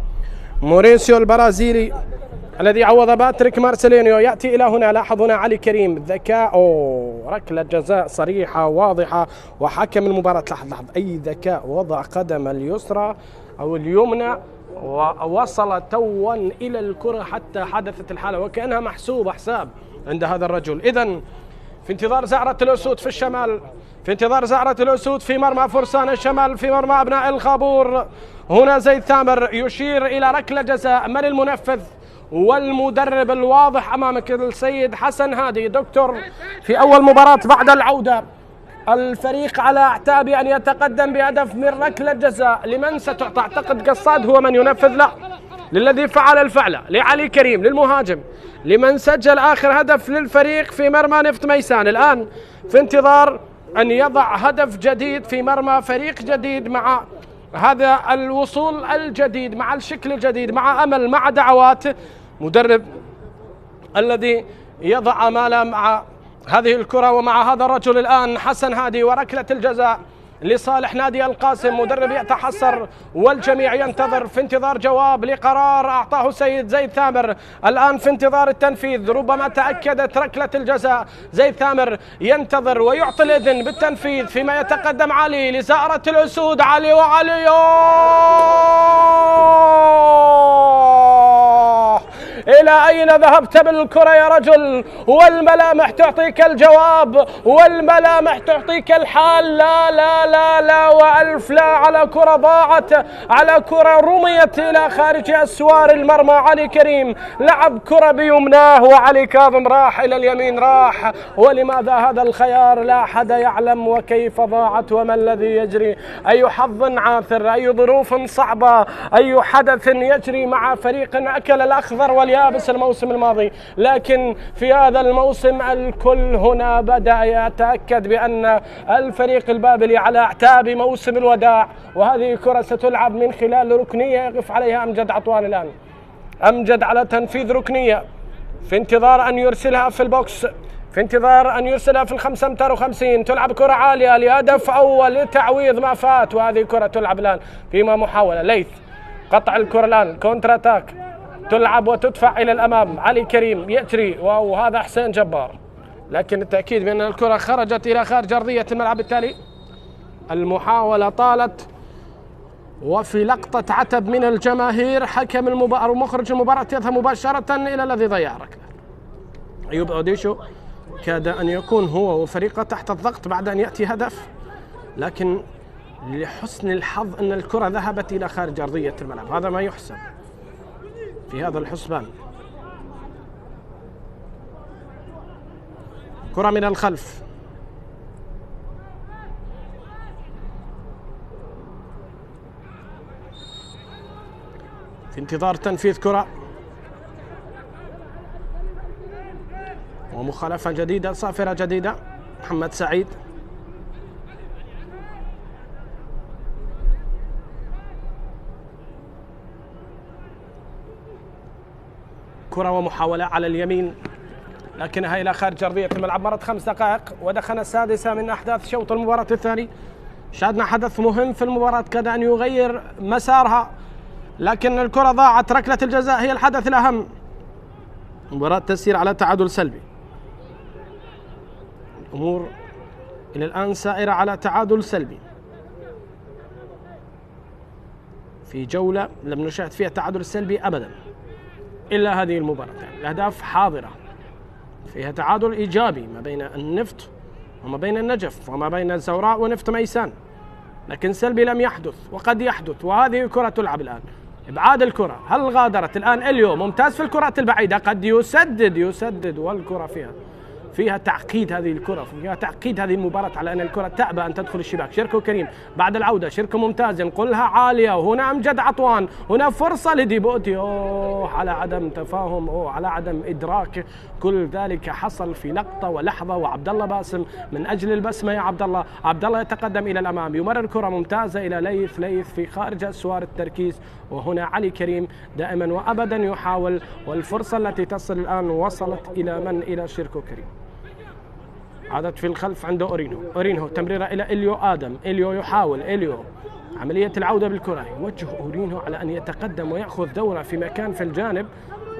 موريسيو البرازيلي الذي عوض باتريك مارسيلينيو يأتي إلى هنا. لاحظ هنا علي كريم ذكاء، ركلة جزاء صريحة واضحة، وحكم المباراة لحظ أي ذكاء، وضع قدم اليسرى أو اليمنى ووصل توا إلى الكرة حتى حدثت الحالة وكأنها محسوبة حساب عند هذا الرجل. إذن في انتظار زعرة الأسود في الشمال، في انتظار زعرة الأسود في مرمى فرسان الشمال، في مرمى أبناء الخابور. هنا زيد ثامر يشير إلى ركلة جزاء. من المنفذ والمدرب الواضح أمامك السيد حسن هادي. دكتور، في أول مباراة بعد العودة الفريق على أعتاب أن يتقدم بهدف من ركلة جزاء، لمن ستعطى؟ أعتقد قصاد هو من ينفذ؟ لا، للذي فعل الفعلة، لعلي كريم، للمهاجم، لمن سجل آخر هدف للفريق في مرمى نفط ميسان. الآن في انتظار أن يضع هدف جديد في مرمى فريق جديد، مع هذا الوصول الجديد، مع الشكل الجديد، مع أمل، مع دعوات مدرب الذي يضع آماله مع هذه الكرة ومع هذا الرجل. الآن حسن هادي وركلة الجزاء لصالح نادي القاسم. مدرب يتحسر والجميع ينتظر، في انتظار جواب لقرار أعطاه سيد زيد ثامر. الآن في انتظار التنفيذ، ربما تأكدت ركلة الجزاء. زيد ثامر ينتظر ويعطي الإذن بالتنفيذ، فيما يتقدم علي لزائرة الأسود. علي وعلي، إلى أين ذهبت بالكرة يا رجل؟ والملامح تعطيك الجواب، والملامح تعطيك الحال. لا لا لا لا وألف لا، على كرة ضاعت، على كرة رميت إلى خارج أسوار المرمى. علي كريم لعب كرة بيمناه، وعلي كاظم راح إلى اليمين، راح. ولماذا هذا الخيار؟ لا أحد يعلم. وكيف ضاعت وما الذي يجري؟ أي حظ عاثر، أي ظروف صعبة، أي حدث يجري مع فريق أكل الأخضر واليابس الموسم الماضي. لكن في هذا الموسم الكل هنا بدأ يتأكد بأن الفريق البابلي على أعتاب موسم الوداع. وهذه كرة ستلعب من خلال ركنية يقف عليها أمجد عطوان. الآن أمجد على تنفيذ ركنية، في انتظار أن يرسلها في البوكس، في انتظار أن يرسلها في 55. تلعب كرة عالية لهدف أول لتعويض ما فات، وهذه كرة تلعب الآن فيما محاولة ليث قطع الكرة. الآن كونتر اتاك، تلعب وتدفع إلى الأمام. علي كريم يجري، وهذا حسين جبار، لكن التأكيد بأن الكرة خرجت إلى خارج أرضية الملعب. بالتالي المحاولة طالت، وفي لقطة عتب من الجماهير حكم المباراة ومخرج المباراة يذهب مباشرة إلى الذي ضيع ركلة. أيوب أوديشو كاد أن يكون هو وفريقه تحت الضغط بعد أن يأتي هدف، لكن لحسن الحظ أن الكرة ذهبت إلى خارج أرضية الملعب. هذا ما يحسب في هذا الحسبان. كرة من الخلف، في انتظار تنفيذ كرة ومخالفة جديدة، صافرة جديدة. محمد سعيد كرة ومحاولة على اليمين، لكنها إلى خارج أرضية الملعب. مرت 5 دقائق ودخل السادسة من أحداث شوط المباراة الثاني. شاهدنا حدث مهم في المباراة كاد أن يغير مسارها، لكن الكرة ضاعت. ركلة الجزاء هي الحدث الأهم. مباراة تسير على تعادل سلبي، الأمور إلى الآن سائرة على تعادل سلبي في جولة لم نشاهد فيها تعادل سلبي أبدا إلا هذه المباراة. يعني الأهداف حاضرة، فيها تعادل إيجابي ما بين النفط وما بين النجف وما بين الزوراء ونفط ميسان، لكن سلبي لم يحدث وقد يحدث. وهذه الكرة تلعب الآن، إبعاد الكرة. هل غادرت الآن إليو؟ ممتاز في الكرات البعيدة، قد يسدد والكرة فيها تعقيد. هذه الكرة فيها تعقيد هذه المباراة على أن الكرة تأبى أن تدخل الشباك. شركو كريم بعد العودة، شركو ممتاز، ينقلها عالية، وهنا أمجد عطوان، هنا فرصة لديبوتي. على عدم تفاهم، على عدم إدراك. كل ذلك حصل في لقطة ولحظة. وعبد الله باسم من أجل البسمة يا عبد الله. عبد الله يتقدم إلى الأمام، يمرر كرة ممتازة إلى ليث في خارج أسوار التركيز. وهنا علي كريم دائما وأبدا يحاول، والفرصة التي تصل الآن وصلت إلى من؟ إلى شركو كريم. عادت في الخلف عند أورينهو تمريرة إلى إليو آدم. إليو يحاول، عملية العودة بالكرة، يوجه أورينهو على أن يتقدم ويأخذ دورة في مكان في الجانب،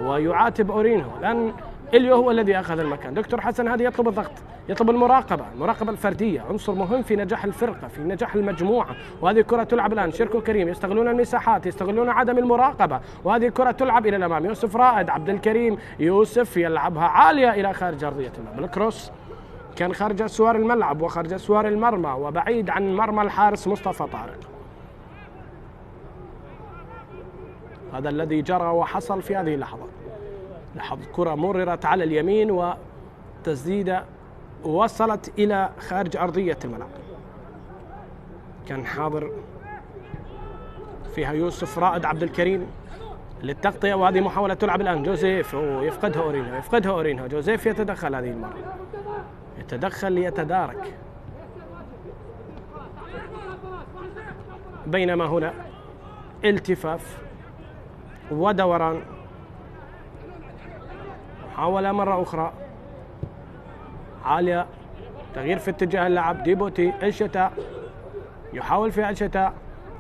ويعاتب أورينهو، لأن إليو هو الذي أخذ المكان. دكتور حسن هذه يطلب الضغط، يطلب المراقبة الفردية، عنصر مهم في نجاح الفرقة، في نجاح المجموعة. وهذه الكرة تلعب الآن، شيركو كريم يستغلون المساحات، يستغلون عدم المراقبة، وهذه الكرة تلعب إلى الأمام. يوسف رائد، عبد الكريم، يوسف يلعبها عالية إلى خارج أرضية الملعب. الكروس كان خارج أسوار الملعب وخارج أسوار المرمى وبعيد عن مرمى الحارس مصطفى طارق. هذا الذي جرى وحصل في هذه اللحظة. كرة مررت على اليمين وتسديدة وصلت إلى خارج أرضية الملعب. كان حاضر فيها يوسف رائد عبد الكريم للتغطية، وهذه محاولة تلعب الآن. جوزيف يفقدها أورينهو. جوزيف يتدخل هذه المرة، يتدخل ليتدارك، بينما هنا التفاف ودوران. محاولة مرة أخرى عالية، تغيير في اتجاه اللعب. ديبوتي، الشتاء يحاول في الشتاء،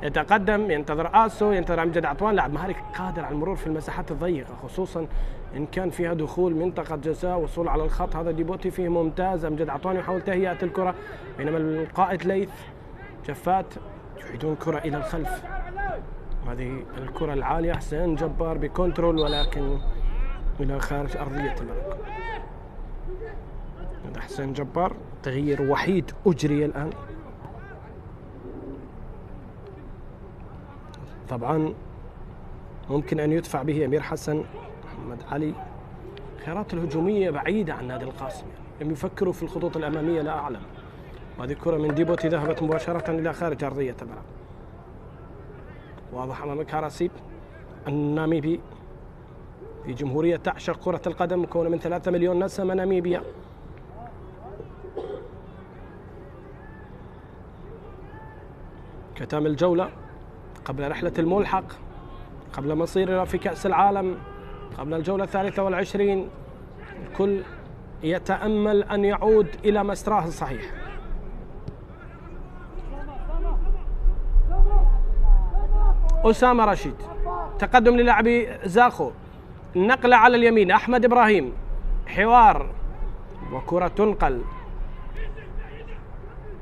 يتقدم، ينتظر آسو، ينتظر أمجد عطوان. لاعب مهاري قادر على المرور في المساحات الضيقة، خصوصا إن كان فيها دخول منطقة جزاء، وصول على الخط. هذا ديبوتي فيه ممتاز. أمجد عطوان يحاول تهيئة الكرة، بينما القائد ليث جفات يعيدون كرة إلى الخلف. هذه الكرة العالية، حسين جبار بكنترول ولكن إلى خارج أرضية الملعب. هذا حسين جبار، تغيير وحيد أجري الآن. طبعا ممكن أن يدفع به أمير حسن، محمد علي. خيارات الهجومية بعيدة عن نادي القاسم، لم يفكروا في الخطوط الأمامية، لا أعلم. وهذه الكرة من ديبوتي ذهبت مباشرة إلى خارج أرضية الملعب. واضح أمامك هراسيب الناميبي في جمهورية تعشق كرة القدم، مكونة من 3 مليون نسمة ناميبيا. ختام الجولة قبل رحلة الملحق، قبل مصيرنا في كأس العالم، قبل الجولة 23. الكل يتأمل أن يعود إلى مسراه الصحيح. أسامة رشيد، تقدم للاعبي زاخو، نقلة على اليمين. أحمد إبراهيم، حوار وكرة تنقل،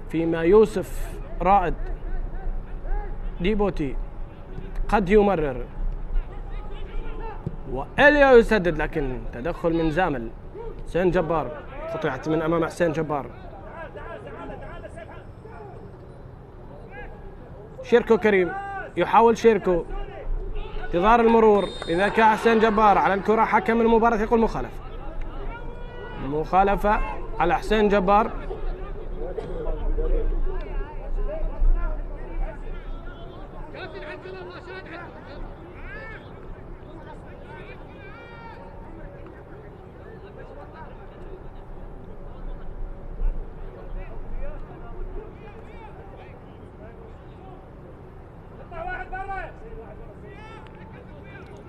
فيما يوسف رائد. ديبوتي قد يمرر، وإليو يسدد، لكن تدخل من زامل. حسين جبار، قطعت من أمام حسين جبار. شيركو كريم يحاول، شيركو انتظار المرور. إذا كان حسين جبار على الكرة، حكم المباراة يقول مخالفة على حسين جبار.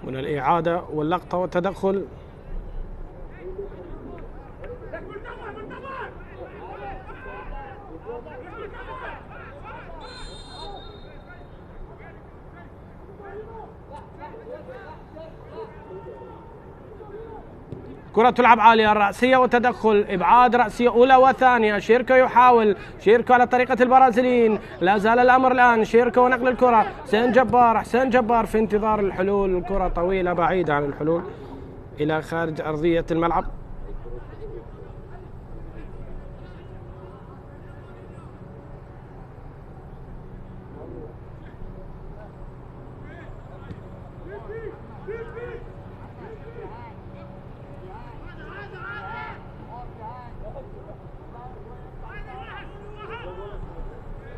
من الإعادة واللقطة والتدخل. كرة تلعب عالية، الرأسية وتدخل، إبعاد رأسية أولى وثانية. شيركو يحاول، شيركو على طريقة البرازيليين، لا زال الأمر الآن. شيركو ونقل الكرة، حسين جبار في انتظار الحلول. الكرة طويلة بعيدة عن الحلول إلى خارج أرضية الملعب.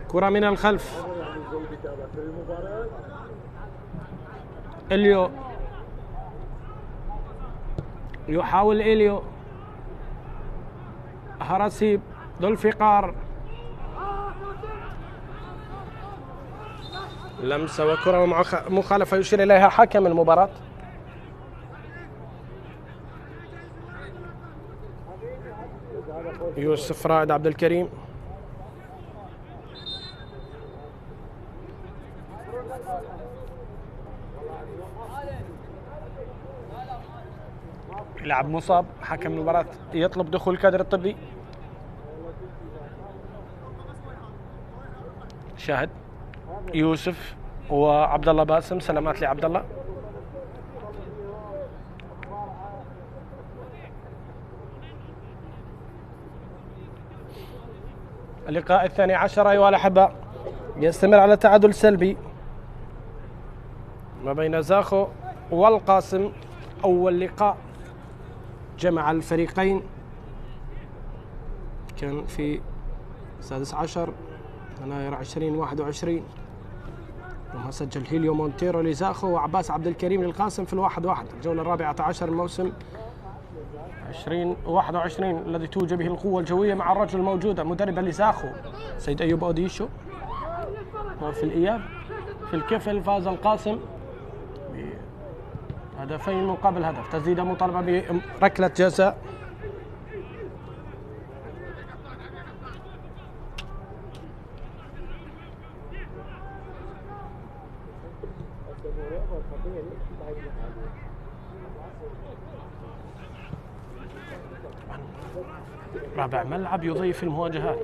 كرة من الخلف. إليو يحاول، إليو هراسيب ذو الفقار، لمسة وكرة مخالفة يشير إليها حكم المباراة. يوسف رائد عبد الكريم. لاعب مصاب، حكم المباراة يطلب دخول الكادر الطبي. شاهد يوسف وعبد الله باسم، سلامات لعبد الله. اللقاء 12 أيها الأحبة يستمر على تعادل سلبي ما بين زاخو والقاسم. أول لقاء جمع الفريقين كان في 16 يناير 2021، وما سجل هيليو مونتيرو لزاخو وعباس عبد الكريم للقاسم في 1-1 الجولة 14 الموسم 2021 الذي توج به القوة الجوية مع الرجل الموجودة مدربا لزاخو سيد أيوب أوديشو. وفي الإياب في الكفل فاز القاسم بهدفين مقابل هدف. تسديدة مطالبة بركلة جزاء. رابع ملعب يضيف المواجهات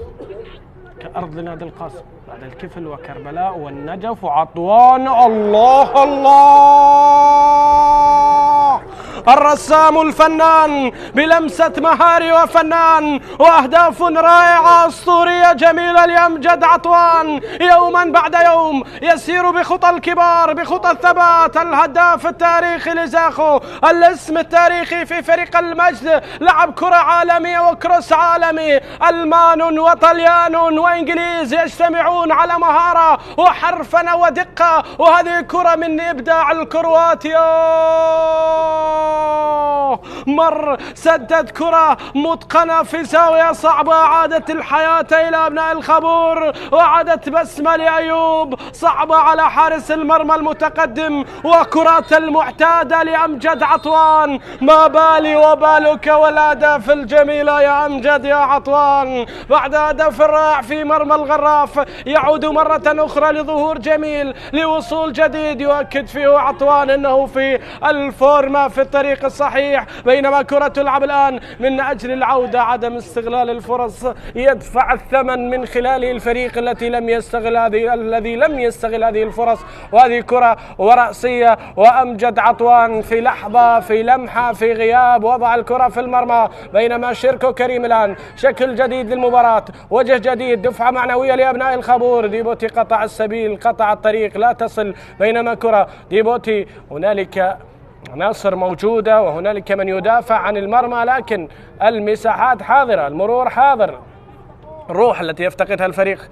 كأرض نادي القاسم بعد الكفل وكربلاء والنجف وعطوان. الله الله، الرسام الفنان بلمسة مهاري وفنان وأهداف رائعة أسطورية جميلة لأمجد عطوان، يوما بعد يوم يسير بخطى الكبار بخطى الثبات. الهداف التاريخي لزاخو، الاسم التاريخي في فريق المجد، لعب كرة عالمية وكروس عالمي، ألمان وطليان وإنجليز يجتمعون على مهارة وحرفنة ودقة، وهذه كرة من إبداع الكرواتي. مر سدد كرة متقنة في زاوية صعبة، عادت الحياة إلى أبناء الخبور وعادت بسمة لأيوب صعبة على حارس المرمى المتقدم، وكرات المعتادة لأمجد عطوان. ما بالي وبالك والأهداف الجميلة يا أمجد يا عطوان. بعد هدف رائع في مرمى الغراف يعود مرة أخرى لظهور جميل لوصول جديد يؤكد فيه عطوان أنه في الفورمة في الطريق الصحيح، بينما كرة تلعب الآن من أجل العودة. عدم استغلال الفرص يدفع الثمن من خلال الفريق الذي لم يستغل هذه الفرص، وهذه كرة ورأسية وأمجد عطوان في لحظة في لمحة في غياب وضع الكرة في المرمى، بينما شيركو كريم الآن شكل جديد للمباراة، وجه جديد، دفعة معنوية لأبناء الخبور. ديبوتي قطع السبيل قطع الطريق لا تصل، بينما كرة ديبوتي هنالك عناصر موجودة وهنالك من يدافع عن المرمى، لكن المساحات حاضرة، المرور حاضر، الروح التي يفتقدها الفريق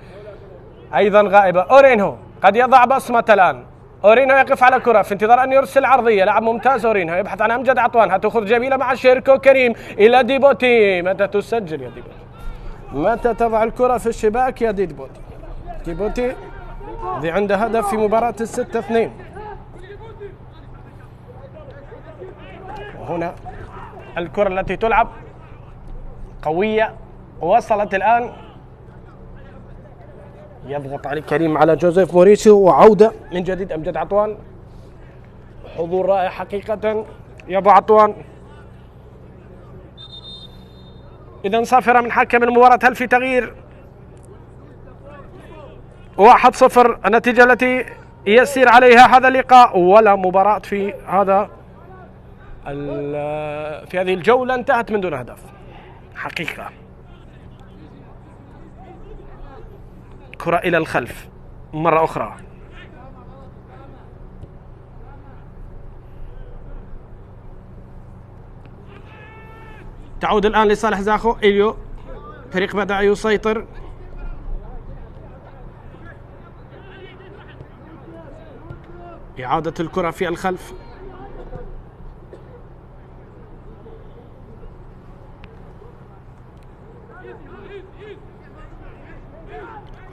أيضا غائبة. أورينهو قد يضع بصمة الآن، أورينهو يقف على كرة في انتظار أن يرسل عرضية، لاعب ممتاز. أورينهو يبحث عن أمجد عطوان، هتأخذ جميلة مع شيركو كريم إلى ديبوتي. متى تسجل يا ديبوتي؟ متى تضع الكرة في الشباك يا ديبوتي؟ ديبوتي الذي عنده هدف في مباراة 6-2. وهنا الكرة التي تلعب قوية، وصلت الآن، يضغط علي كريم على جوزيف موريسيو، وعودة من جديد أمجد عطوان. حضور رائع حقيقة يا أبو عطوان. إذا صافرة من حكم المباراة، هل في تغيير؟ 1-0 النتيجة التي يسير عليها هذا اللقاء، ولا مباراة في هذه الجولة انتهت من دون أهداف حقيقة. كرة إلى الخلف مرة أخرى، تعود الآن لصالح زاخو. إليو فريق بدأ يسيطر، إعادة الكرة في الخلف،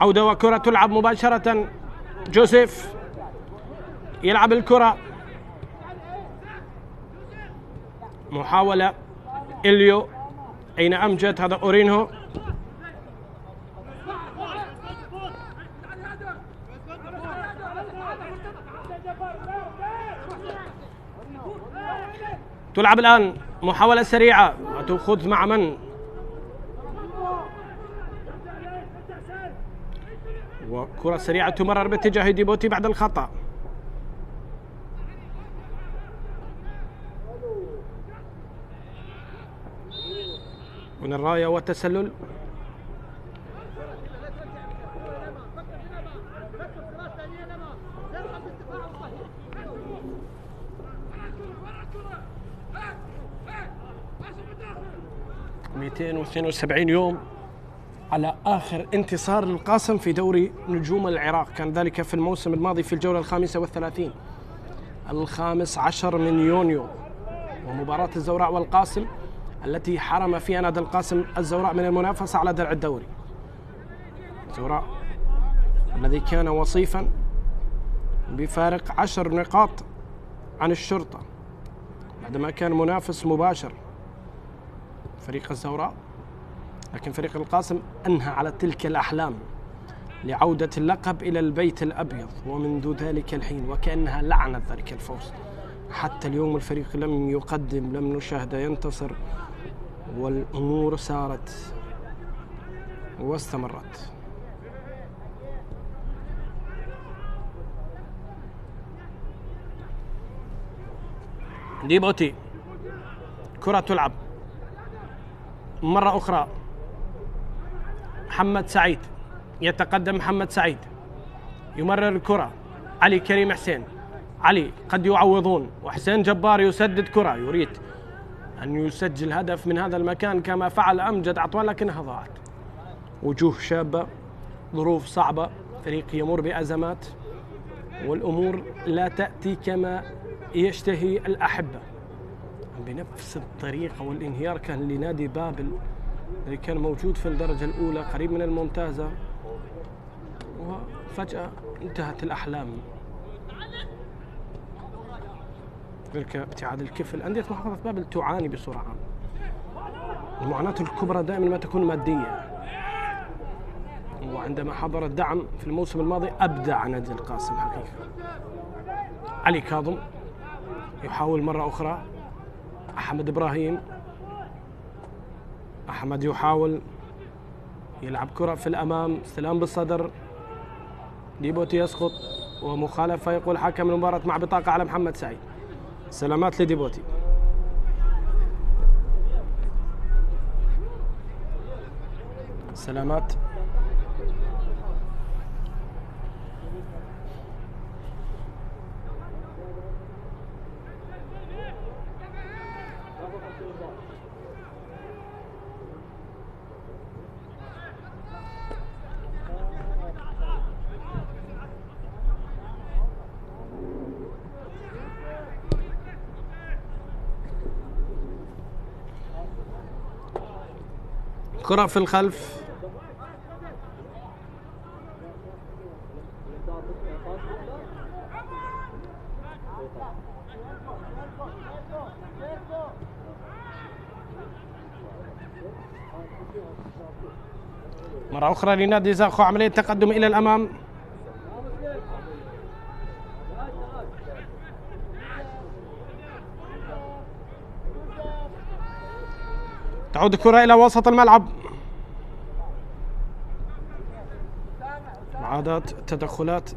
عودة وكرة تلعب مباشرة. جوزيف يلعب الكرة، محاولة إليو، أين أمجد؟ هذا أورينهو، تلعب الآن محاولة سريعة وتأخذ مع من؟ وكرة سريعة تمرر باتجاه ديبوتي بعد الخطأ. من الراية والتسلل. مئتين واثنين وسبعين يوم على آخر انتصار للقاسم في دوري نجوم العراق، كان ذلك في الموسم الماضي في الجولة 35 15 من يونيو، ومباراة الزوراء والقاسم التي حرم فيها نادي القاسم الزوراء من المنافسة على درع الدوري. الزوراء الذي كان وصيفا بفارق 10 نقاط عن الشرطة بعدما كان منافس مباشر فريق الزوراء، لكن فريق القاسم أنهى على تلك الأحلام لعودة اللقب إلى البيت الأبيض، ومنذ ذلك الحين وكأنها لعنة ذلك الفوز. حتى اليوم الفريق لم يقدم، لم نشاهد ينتصر، والأمور سارت واستمرت. ديبوتي، كرة تلعب مرة أخرى. محمد سعيد، يتقدم محمد سعيد، يمرر الكرة. علي كريم حسين، علي قد يعوضون، وحسين جبار يسدد كرة، يريد أن يسجل هدف من هذا المكان كما فعل أمجد عطوان، لكنها ضاعت. وجوه شابة، ظروف صعبة، فريق يمر بأزمات، والأمور لا تأتي كما يشتهي الأحبة. بنفس الطريقة والانهيار كان لنادي بابل اللي كان موجود في الدرجة الأولى قريب من الممتازة، وفجأة انتهت الأحلام. تلك ابتعاد الكفل. أندية محافظة بابل تعاني بصورة عامة. المعاناة الكبرى دائما ما تكون مادية، وعندما حضر الدعم في الموسم الماضي أبدع نادي القاسم حقيقة. علي كاظم يحاول مرة أخرى. أحمد إبراهيم، أحمد يحاول يلعب كرة في الأمام، استلام بالصدر، ديبوتي يسقط، ومخالفة يقول حكم المباراة مع بطاقة على محمد سعيد. سلامات لديبوتي. سلامات. كرة في الخلف. مرة أخرى لنادي زاخو، عملية تقدم إلى الأمام. تعود الكرة إلى وسط الملعب. عادات التدخلات.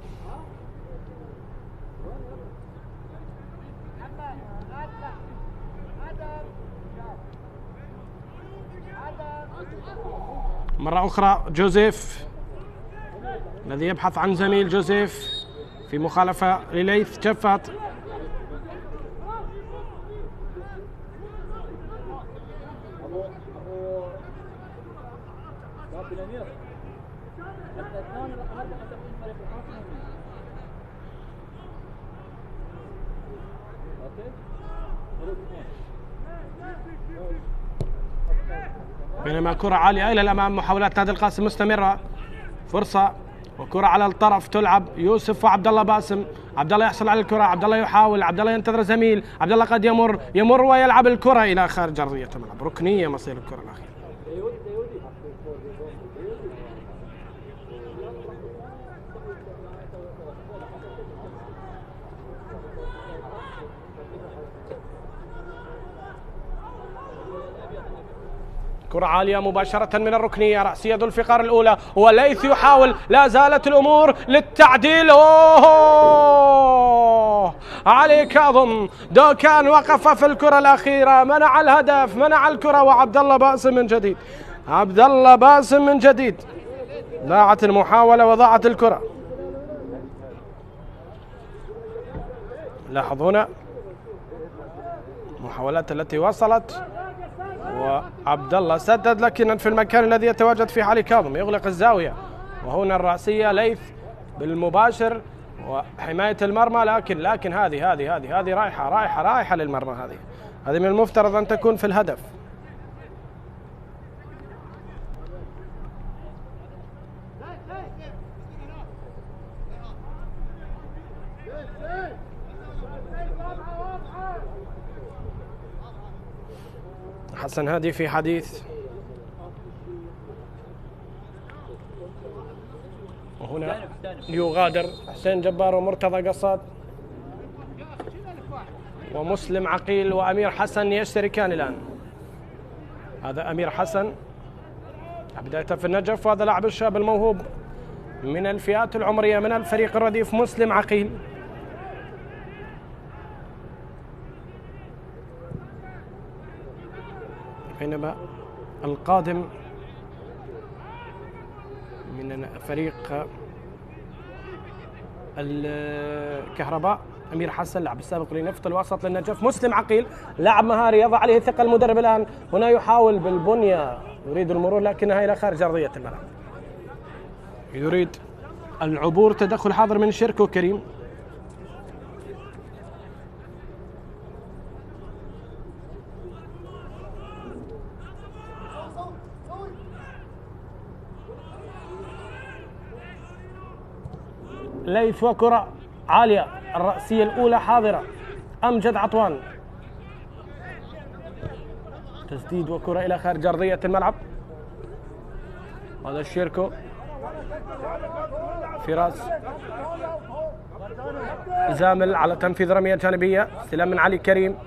مرة أخرى جوزيف الذي يبحث عن زميل. جوزيف في مخالفة لليث جفات. بينما كرة عالية إلى الأمام. محاولات نادي القاسم مستمرة. فرصة وكرة على الطرف تلعب. يوسف وعبد الله باسم. عبد الله يحصل على الكرة. عبد الله يحاول. عبد الله ينتظر زميل. عبد الله قد يمر ويلعب الكرة إلى خارج أرضية الملعب. ركنية مصير الكرة الأخيرة. كرة عالية مباشرة من الركنية، رأسية ذو الفقار الأولى، وليث يحاول، لا زالت الأمور للتعديل. أوه علي كاظم دوكان وقف في الكرة الأخيرة، منع الهدف، منع الكرة، وعبد الله باسم من جديد، عبد الله باسم من جديد. ضاعت المحاولة وضاعت الكرة. لاحظونا المحاولات التي وصلت، وعبد الله سدد لكن في المكان الذي يتواجد فيه علي كاظم يغلق الزاوية، وهنا الرأسية ليث بالمباشر وحماية المرمى، لكن هذه رايحة للمرمى. هذه من المفترض أن تكون في الهدف. حسن هادي في حديث، وهنا يغادر حسين جبار ومرتضى قصاد ومسلم عقيل وأمير حسن يشتركان الآن. هذا أمير حسن بداية في النجف، وهذا لاعب الشاب الموهوب من الفئات العمرية من الفريق الرديف مسلم عقيل. بينما القادم من فريق الكهرباء أمير حسن لاعب السابق لنفط الوسط للنجف. مسلم عقيل لاعب مهاري يضع عليه ثقة المدرب الآن، هنا يحاول بالبنية، يريد المرور لكنها إلى خارج أرضية الملعب، يريد العبور. تدخل حاضر من شيركو كريم. ليث وكرة عالية، الرأسية الأولى حاضرة، أمجد عطوان، تسديد وكرة إلى خارج أرضية الملعب. هذا الشيركو، فراس زامل على تنفيذ رمية جانبية، استلام من علي كريم،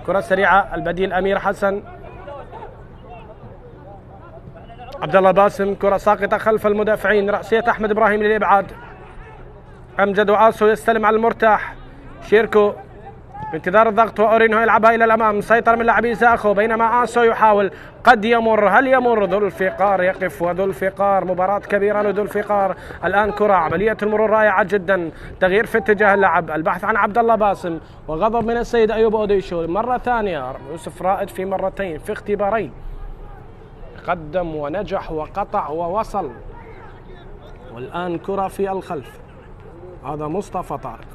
كرة سريعة، البديل أمير حسن، عبد الله باسم، كرة ساقطة خلف المدافعين، رأسية أحمد إبراهيم للإبعاد. أمجد وآسو يستلم على المرتاح، شيركو بانتظار الضغط، وأورينهو يلعبها إلى الأمام، سيطر من لاعبي زاخو، بينما آسو يحاول، قد يمر، هل يمر؟ ذو الفقار يقف، وذو الفقار مباراة كبيرة لذو الفقار. الآن كرة، عملية المرور رائعة جدا، تغيير في اتجاه اللعب، البحث عن عبد الله باسم، وغضب من السيد أيوب أوديشو مرة ثانية. يوسف رائد في مرتين، في اختبارين، قدم ونجح وقطع ووصل، والآن كرة في الخلف. هذا مصطفى طارق،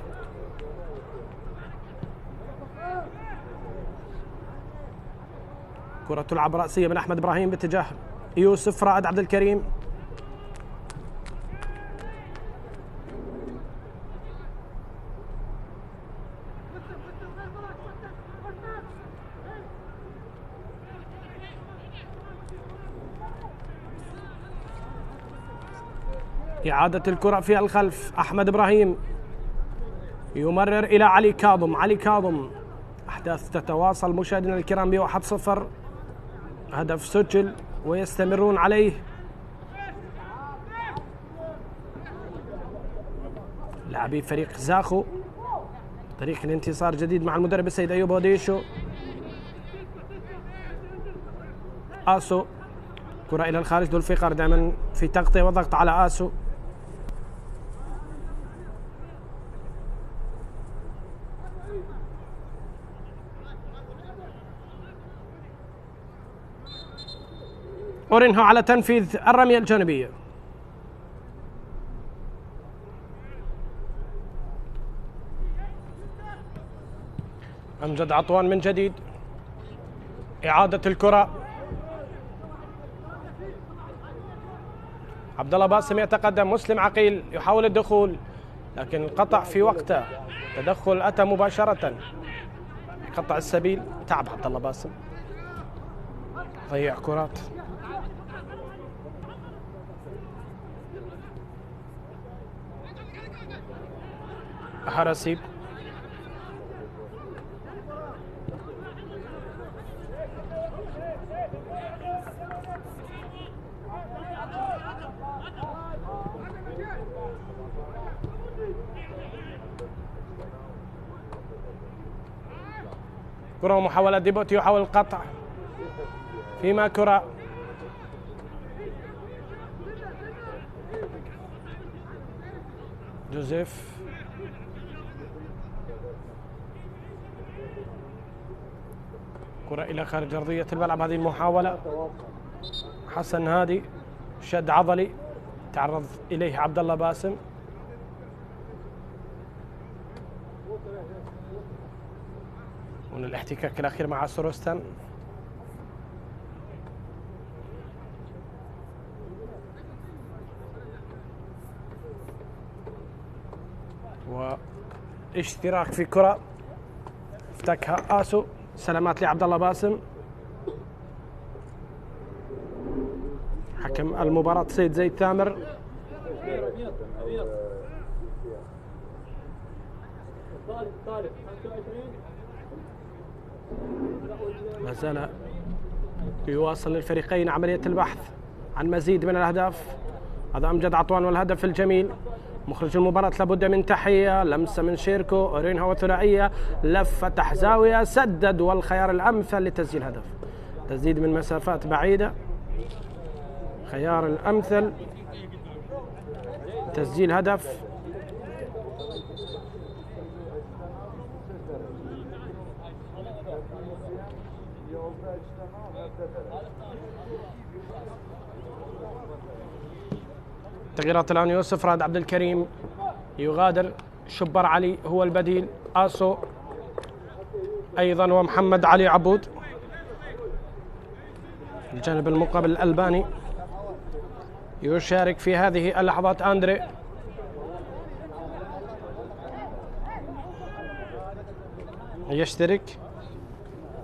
كرة تلعب رأسية من أحمد إبراهيم باتجاه يوسف رائد عبد الكريم، إعادة الكرة في الخلف، أحمد إبراهيم يمرر إلى علي كاظم، علي كاظم، أحداث تتواصل مشاهدينا الكرام ب 1-0، هدف سجل ويستمرون عليه. لاعبي فريق زاخو طريق الانتصار جديد مع المدرب السيد أيوب أوديشو. آسو، كرة إلى الخارج، ذو الفقار دائما في تغطية وضغط على آسو. أورينهو على تنفيذ الرمية الجانبية. أمجد عطوان من جديد، إعادة الكرة، عبد الله باسم يتقدم، مسلم عقيل يحاول الدخول لكن القطع في وقته، تدخل أتى مباشرة، قطع السبيل، تعب عبد الله باسم، ضيع كرات. حرسيب، كرة ومحاولة ديبوتي يحاول القطع فيما كرة جوزيف كرة إلى خارج أرضية الملعب. هذه المحاولة حسن هادي شد عضلي تعرض إليه عبد الله باسم. هنا الاحتكاك الأخير مع سروستان. واشتراك في كرة افتكها آسو. سلامات لعبد الله باسم. حكم المباراة سيد زيد ثامر. ما زال يواصل الفريقين عملية البحث عن مزيد من الأهداف. هذا أمجد عطوان والهدف الجميل. مخرج المباراة لابد من تحية. لمسة من شيركو أورينها وثنائية لفة تحت زاوية سدد والخيار الأمثل لتسجيل هدف. تسديد من مسافات بعيدة خيار الأمثل تسجيل هدف. تغييرات الآن يوسف راد عبد الكريم يغادر. شبر علي هو البديل. آسو أيضا ومحمد علي عبود. الجانب المقابل الألباني يشارك في هذه اللحظات أندري. يشترك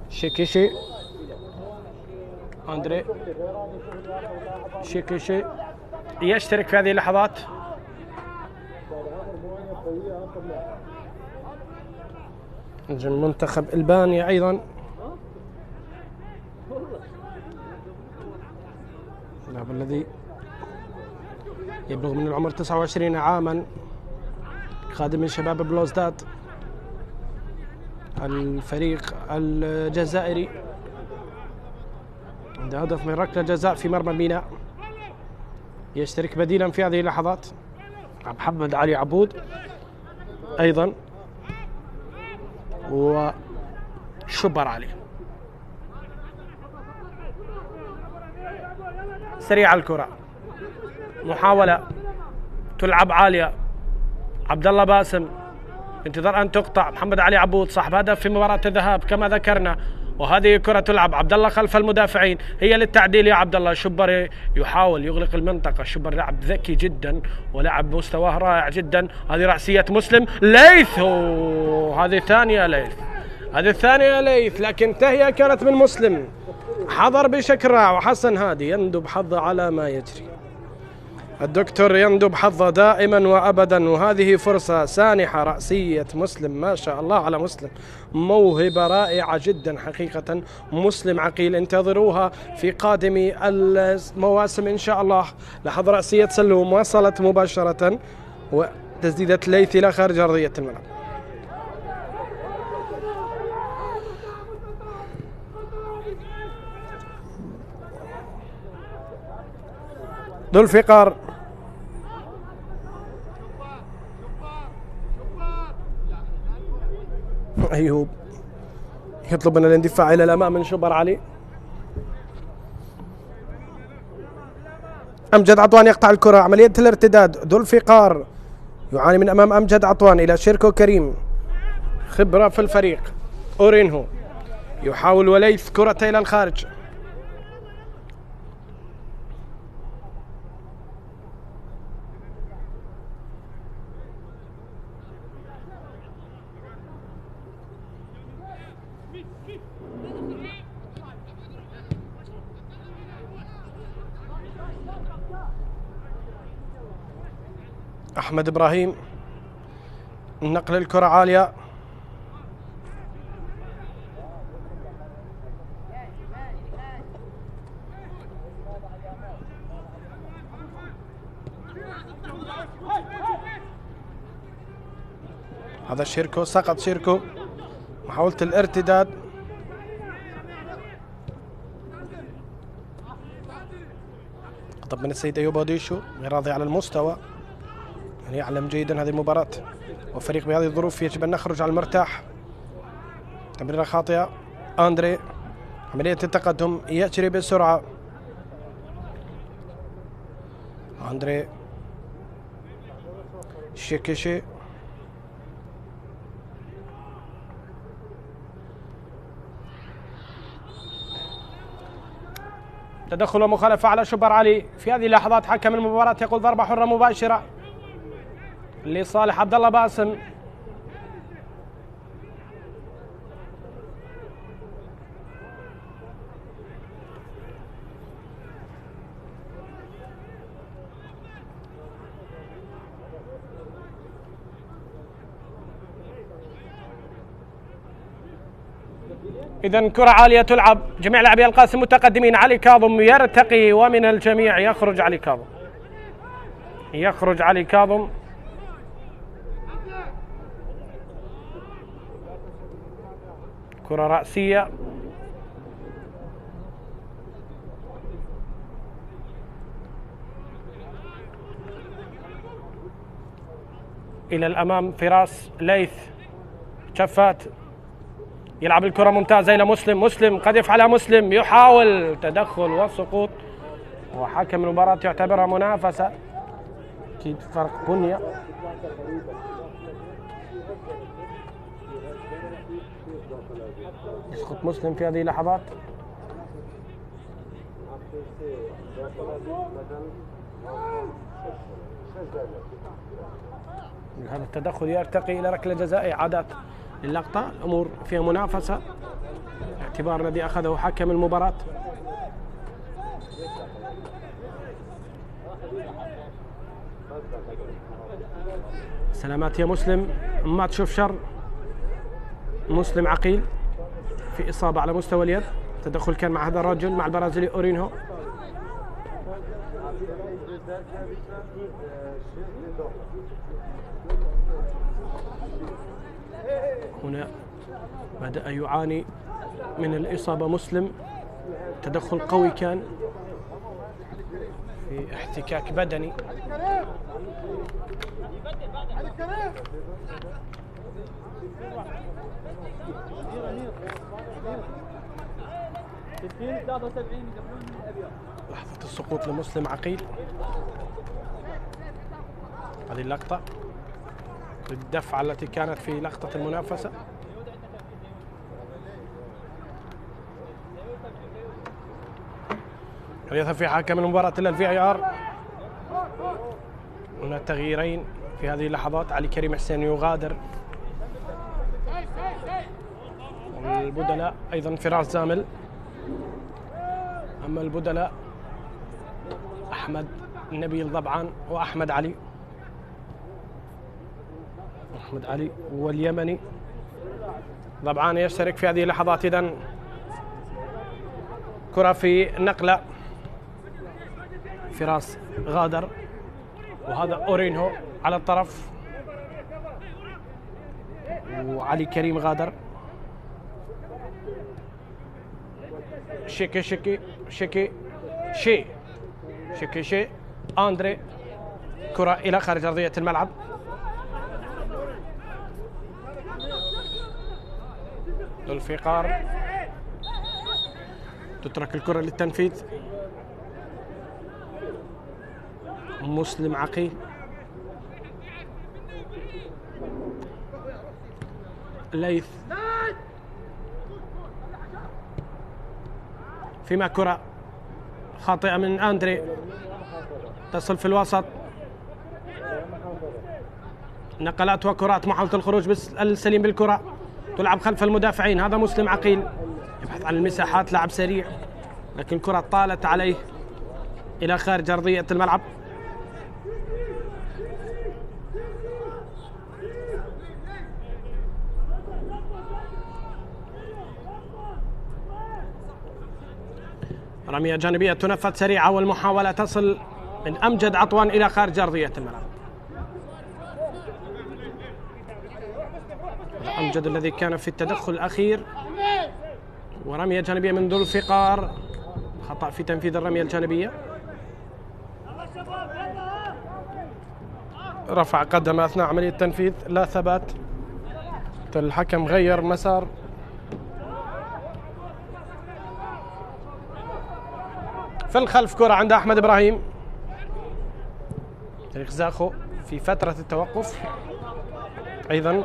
شيكيشي. أندري شيكيشي يشترك في هذه اللحظات. نجم منتخب ألبانيا أيضا. اللاعب الذي يبلغ من العمر 29 عاما خادم من شباب بلوزداد الفريق الجزائري. عنده هدف من ركلة جزاء في مرمى الميناء. يشترك بديلا في هذه اللحظات محمد علي عبود أيضا وشبر علي. سريع الكرة محاولة تلعب عالية. عبد الله باسم انتظار أن تقطع. محمد علي عبود صاحب هدف في مباراة الذهاب كما ذكرنا. وهذه كرة تلعب عبد الله خلف المدافعين هي للتعديل يا عبد الله. شبر يحاول يغلق المنطقة. شبر لاعب ذكي جدا ولاعب مستواه رائع جدا. هذه رأسية مسلم. ليث هذه ثانية ليث. هذه الثانية ليث لكن تهيئة كانت من مسلم. حضر بشكل رائع. وحسن هادي يندب حظه على ما يجري. الدكتور يندب حظه دائما وابدا. وهذه فرصه سانحه راسيه مسلم. ما شاء الله على مسلم موهبه رائعه جدا حقيقه. مسلم عقيل انتظروها في قادم المواسم ان شاء الله. لحظه راسيه سلوم وصلت مباشره وتسديده ليث الى خارج ارضيه الملعب. ذو الفقار أيوب يطلب من الاندفاع إلى الأمام من شبر علي. أمجد عطوان يقطع الكرة. عملية الارتداد. ذو الفقار يعاني من أمام أمجد عطوان إلى شيركو كريم خبرة في الفريق. أورينهو يحاول وليث كرة إلى الخارج. أحمد إبراهيم نقل الكرة عالية. هذا شيركو سقط. شيركو محاولة الارتداد غضب من السيد أيوب أوديشو، غير راضي على المستوى، يعني يعلم جيدا هذه المباراة وفريق بهذه الظروف يجب أن نخرج على المرتاح. تمريرة خاطئة، أندري، عملية التقدم يجري بسرعة، أندري شيكيشي، تدخل ومخالفة على شبر علي. في هذه اللحظات حكم المباراة يقول ضربة حرة مباشرة لصالح عبد الله باسم. إذا كرة عالية تلعب، جميع لاعبي القاسم متقدمين. علي كاظم يرتقي ومن الجميع يخرج علي كاظم، يخرج علي كاظم. كرة رأسية إلى الأمام. فراس ليث شفات يلعب الكرة ممتازة إلى مسلم، مسلم قد يفعلها، مسلم يحاول تدخل وسقوط، وحكم المباراة يعتبرها منافسة، أكيد فرق بنية. يسقط مسلم في هذه اللحظات. هذا التدخل يرتقي إلى ركلة جزاء. إعادة اللقطة، الأمور فيها منافسة، اعتبار الذي أخذه حكم المباراة. سلامات يا مسلم، ما تشوف شر. مسلم عقيل في إصابة على مستوى اليد، تدخل كان مع هذا الرجل، مع البرازيلي أورينهو. هنا بدأ يعاني من الإصابة مسلم، تدخل قوي كان في احتكاك بدني. لحظة السقوط لمسلم عقيل. هذه اللقطة الدفعة التي كانت في لقطة المنافسة. يذهب في حكم المباراة إلى الفي اي ار. هنا تغييرين في هذه اللحظات، علي كريم حسين يغادر، والبدلاء أيضا فراس زامل. أما البدلاء أحمد نبيل ضبعان وأحمد علي، أحمد علي واليمني ضبعان يشترك في هذه اللحظات. إذن كرة في نقلة، فراس غادر وهذا أورينهو على الطرف، وعلي كريم غادر. شيكي شيكي شيكي شي شيكي شي أندري، كرة إلى خارج أرضية الملعب. ذو الفقار تترك الكرة للتنفيذ. مسلم عقيل، ليث، فيما كرة خاطئة من أندري تصل في الوسط. نقلات وكرات، محاولة الخروج بس السليم بالكرة تلعب خلف المدافعين. هذا مسلم عقيل يبحث عن المساحات، لاعب سريع لكن الكرة طالت عليه إلى خارج أرضية الملعب. رمية جانبية تنفذ سريعة، والمحاولة تصل من أمجد عطوان إلى خارج أرضية الملعب. أمجد الذي كان في التدخل الأخير، ورمية جانبية من ذو الفقار، خطأ في تنفيذ الرمية الجانبية. رفع قدمه أثناء عملية التنفيذ، لا ثبات. الحكم غير مسار. في الخلف كرة عند أحمد إبراهيم. تاريخ زاخو في فترة التوقف. أيضا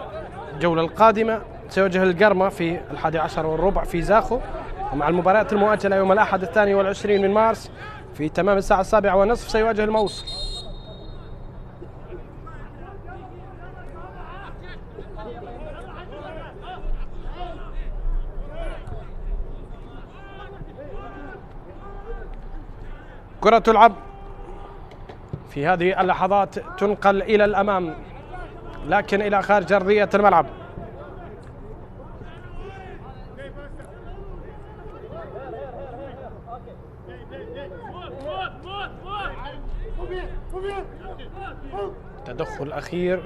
الجولة القادمة سيواجه القرمة في 11:15 في زاخو، ومع المباريات المؤجلة يوم الأحد 22 من مارس في تمام الساعة 7:30 سيواجه الموصل. كرة تلعب في هذه اللحظات، تنقل إلى الأمام لكن إلى خارج أرضية الملعب. تدخل أخير.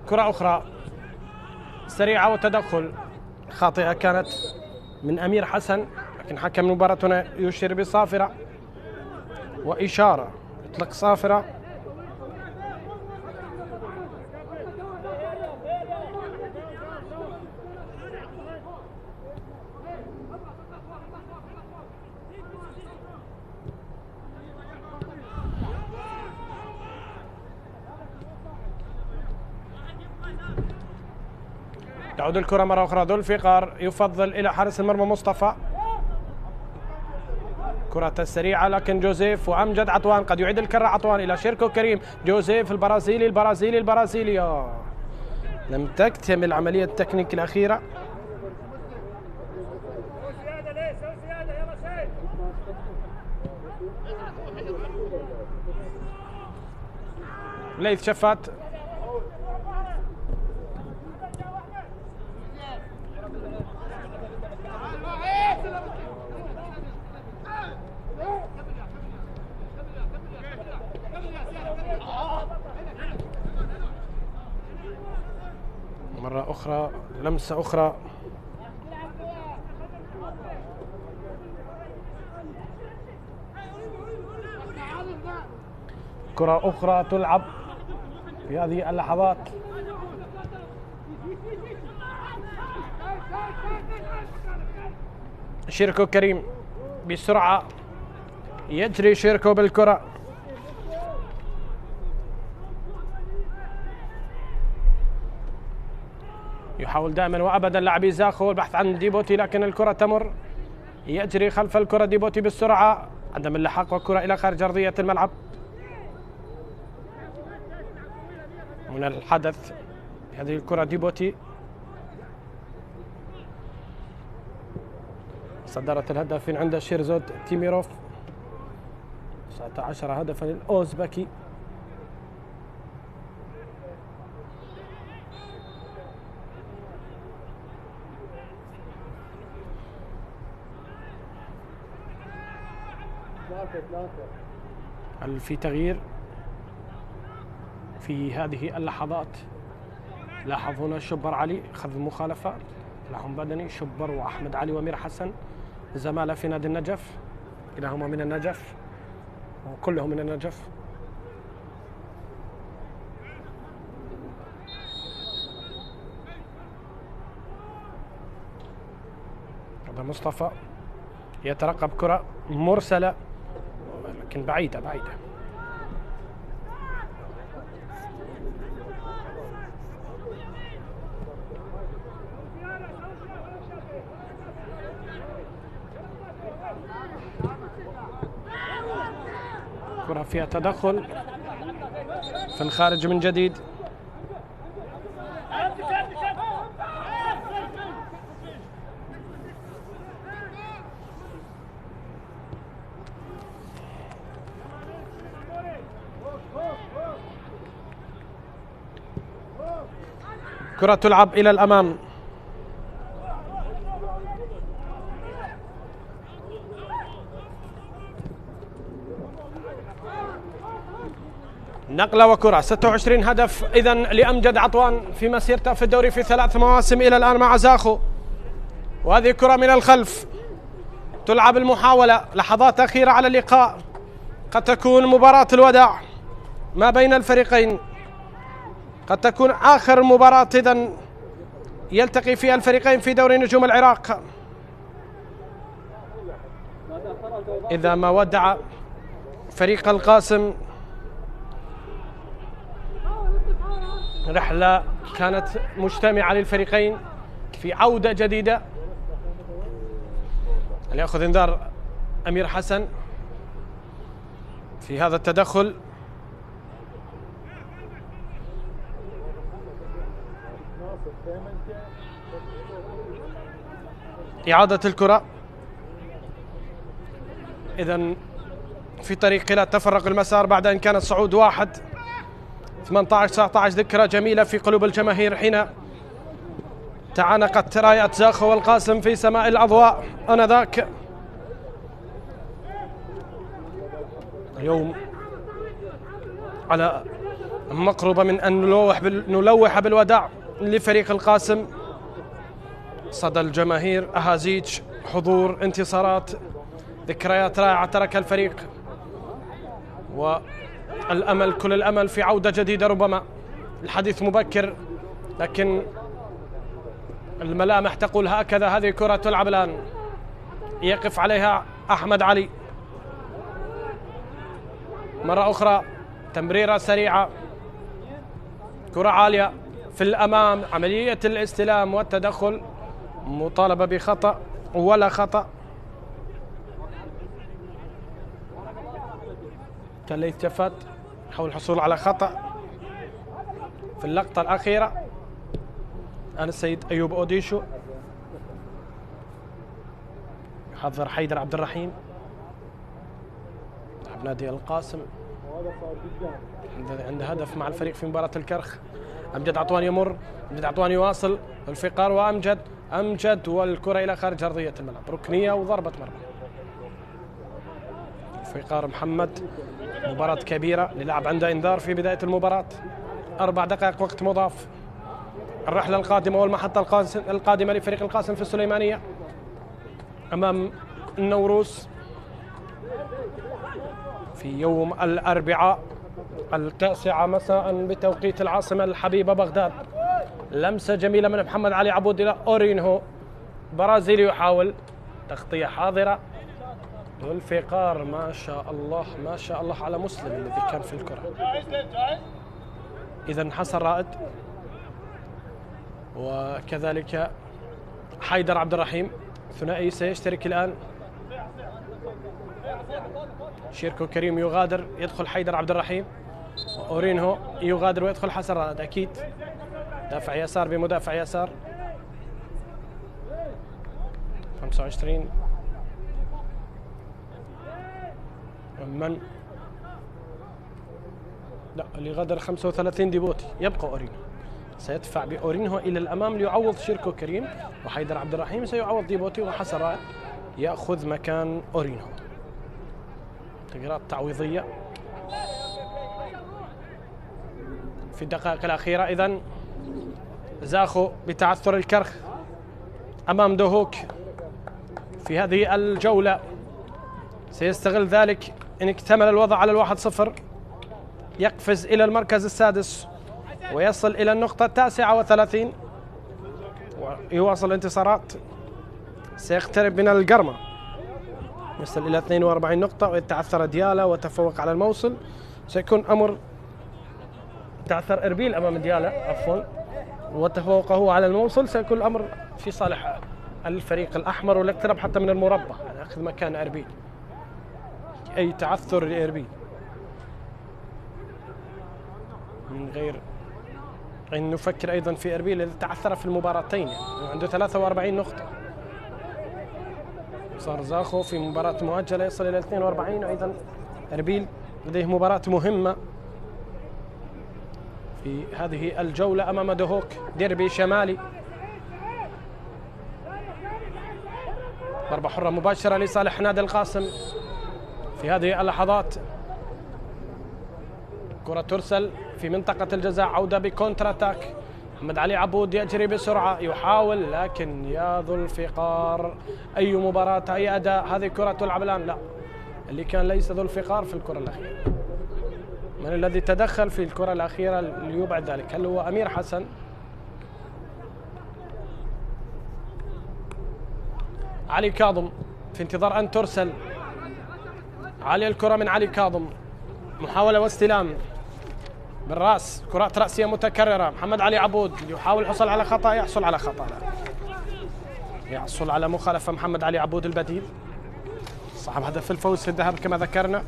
كرة أخرى سريعة وتدخل خاطئة كانت من أمير حسن، لكن حكم المباراة هنا يشير بصافرة وإشارة، يطلق صافرة. تعود الكرة مرة أخرى. ذو الفقار يفضل إلى حارس المرمى مصطفى. كرة السريعة لكن جوزيف وأمجد عطوان، قد يعيد الكرة عطوان إلى شيركو كريم. جوزيف البرازيلي لم تكتمل عملية التكنيك الأخيرة. ليث شفات. مرة أخرى لمسة أخرى. كرة أخرى تلعب في هذه اللحظات. شيركو كريم بسرعة يجري شيركو بالكرة. يحاول دائما وابدا لاعبي زاخو البحث عن ديبوتي، لكن الكرة تمر. يجري خلف الكرة ديبوتي بالسرعة، عدم اللحاق والكرة الى خارج ارضية الملعب. من الحدث هذه الكرة ديبوتي صدرت الهدف عند شيرزود تيميروف، 19 هدفا للأوزبكي. هل في تغيير في هذه اللحظات؟ لاحظ هنا شبر علي أخذ مخالفة، تلاحم بدني. شبر وأحمد علي وأمير حسن زمالة في نادي النجف، كلاهما من النجف وكلهم من النجف. هذا مصطفى يترقب كرة مرسلة لكن بعيدة. كرة فيها تدخل في الخارج من جديد. كرة تلعب إلى الأمام. نقلة وكرة. 26 هدف إذا لأمجد عطوان في مسيرته في الدوري في 3 مواسم إلى الآن مع زاخو. وهذه كرة من الخلف تلعب المحاولة. لحظات أخيرة على اللقاء، قد تكون مباراة الوداع ما بين الفريقين، قد تكون آخر مباراة إذن يلتقي فيها الفريقين في دوري نجوم العراق، إذا ما ودع فريق القاسم رحلة كانت مجتمعة للفريقين في عودة جديدة. ليأخذ انذار أمير حسن في هذا التدخل. إعادة الكرة إذن في طريق إلى تفرق المسار بعد أن كان الصعود 1. 18-19 ذكرى جميلة في قلوب الجماهير حين تعانقت راية زاخو والقاسم في سماء الأضواء آنذاك. اليوم على مقربة من أن نلوح بالوداع لفريق القاسم. صدى الجماهير، أهازيج، حضور، انتصارات، ذكريات رائعة ترك الفريق، والأمل كل الأمل في عودة جديدة. ربما الحديث مبكر لكن الملامح تقول هكذا. هذه كرة تلعب الآن، يقف عليها أحمد علي مرة أخرى، تمريرة سريعة، كرة عالية في الأمام، عملية الاستلام والتدخل، مطالبة بخطأ ولا خطأ. تليث جفت حول الحصول على خطأ في اللقطة الأخيرة. الآن السيد أيوب أوديشو يحضر حيدر عبد الرحيم لاعب نادي القاسم، عنده هدف مع الفريق في مباراة الكرخ. أمجد عطوان يمر، أمجد عطوان يواصل الفقار وأمجد والكرة إلى خارج أرضية الملعب، ركنية وضربة مرمى. الفقار محمد، مباراة كبيرة للعب عنده إنذار في بداية المباراة. 4 دقائق وقت مضاف. الرحلة القادمة والمحطة القادمة لفريق القاسم في السليمانية أمام النوروس في يوم الأربعاء 9 مساء بتوقيت العاصمة الحبيبة بغداد. لمسة جميلة من محمد علي عبود إلى أورينهو، برازيلي يحاول تغطية حاضرة. والفقار ما شاء الله ما شاء الله على مسلم الذي كان في الكرة. إذن حسن رائد وكذلك حيدر عبد الرحيم، ثنائي سيشترك الآن. شيركو كريم يغادر، يدخل حيدر عبد الرحيم، أورينهو يغادر ويدخل حسن رائد. أكيد دافع يسار بمدافع يسار. 25 من لا اللي غادر 35 ديبوتي، يبقى أورينهو، سيدفع بأورينهو إلى الأمام ليعوض شيركو كريم، وحيدر عبد الرحيم سيعوض ديبوتي، وحسن رائد يأخذ مكان أورينهو. تغييرات تعويضية في الدقائق الأخيرة. إذن زاخو بتعثر الكرخ أمام دهوك في هذه الجولة سيستغل ذلك إن اكتمل الوضع على 1-0، يقفز إلى المركز السادس ويصل إلى النقطة 39 ويواصل الانتصارات. سيقترب من القرمة، يصل إلى 42 نقطة، وإذا تعثر ديالا وتفوق على الموصل سيكون أمر تعثر إربيل أمام ديالا عفوا وتفوقه على الموصل سيكون الأمر في صالح الفريق الأحمر، والاقتراب حتى من المربع أخذ مكان إربيل، أي تعثر لإربيل من غير أن نفكر أيضا في إربيل الذي تعثر في المباراتين، يعني عنده 43 نقطة. صار زاخو في مباراة مؤجلة يصل إلى 42. أيضا إربيل لديه مباراة مهمة في هذه الجولة أمام دهوك، ديربي شمالي. ضربة حرة مباشرة لصالح نادي القاسم في هذه اللحظات. الكرة ترسل في منطقة الجزاء، عودة بكونتر اتاك. محمد علي عبود يجري بسرعة يحاول، لكن يا ذو الفقار أي مباراة أي أداء. هذه كرة تلعب الآن، لا اللي كان ليس ذو الفقار في الكرة الأخيرة. من الذي تدخل في الكرة الأخيرة ليبعد ذلك؟ هل هو أمير حسن؟ علي كاظم في انتظار أن ترسل. علي الكرة من علي كاظم، محاولة واستلام بالرأس، كرات رأسية متكررة. محمد علي عبود يحاول الحصول على خطأ، يحصل على خطأ، لا يحصل على مخالفة. محمد علي عبود البديل صاحب هدف الفوز في الذهاب كما ذكرنا.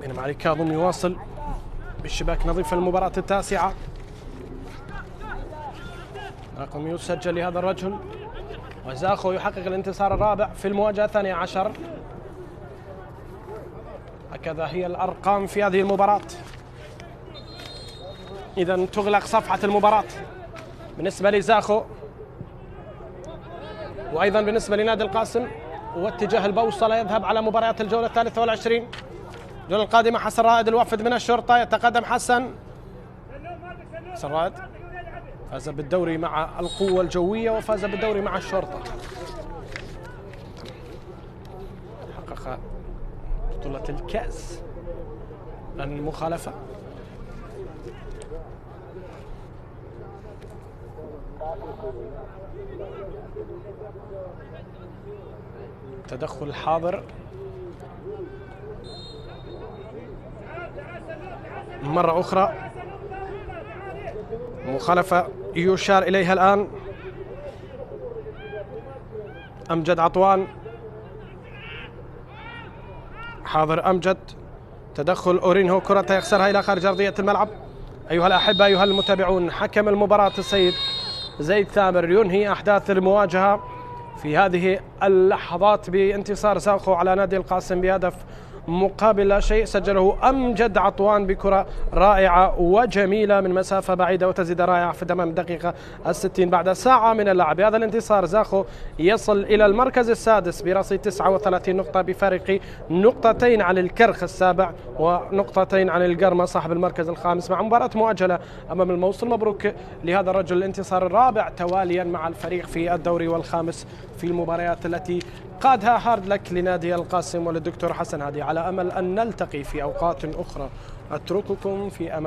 بينما علي كاظم يواصل بالشباك نظيف المباراة التاسعة. رقم يسجل لهذا الرجل، وزاخو يحقق الانتصار الرابع في المواجهة 12. هكذا هي الأرقام في هذه المباراة. إذا تغلق صفحة المباراة بالنسبة لزاخو، وأيضا بالنسبة لنادي القاسم، واتجاه البوصلة يذهب على مباريات الجولة 23. الجولة القادمة حسن رائد الوافد من الشرطة، يتقدم حسن رائد، فاز بالدوري مع القوة الجوية وفاز بالدوري مع الشرطة، حقق بطولة الكأس عن المخالفة. تدخل حاضر مرة أخرى، مخالفة يشار إليها الآن. أمجد عطوان، حاضر أمجد، تدخل أورينهو، كرة يخسرها إلى خارج أرضية الملعب. أيها الأحبة أيها المتابعون، حكم المباراة السيد زيد ثامر ينهي أحداث المواجهة في هذه اللحظات بانتصار زاخو على نادي القاسم بهدف مقابل لا شيء. سجله أمجد عطوان بكرة رائعة وجميلة من مسافة بعيدة وتزيد رائعة في تمام الدقيقة 60 بعد ساعة من اللعب. بهذا الانتصار زاخو يصل إلى المركز السادس برصيد 39 نقطة بفارق نقطتين عن الكرخ السابع ونقطتين عن القرمة صاحب المركز الخامس، مع مباراة مؤجلة أمام الموصل. مبروك لهذا الرجل الانتصار الرابع تواليا مع الفريق في الدوري والخامس في المباريات التي قادها هارد لك لنادي القاسم وللدكتور حسن هادي. على أمل أن نلتقي في أوقات أخرى، أترككم في أمان.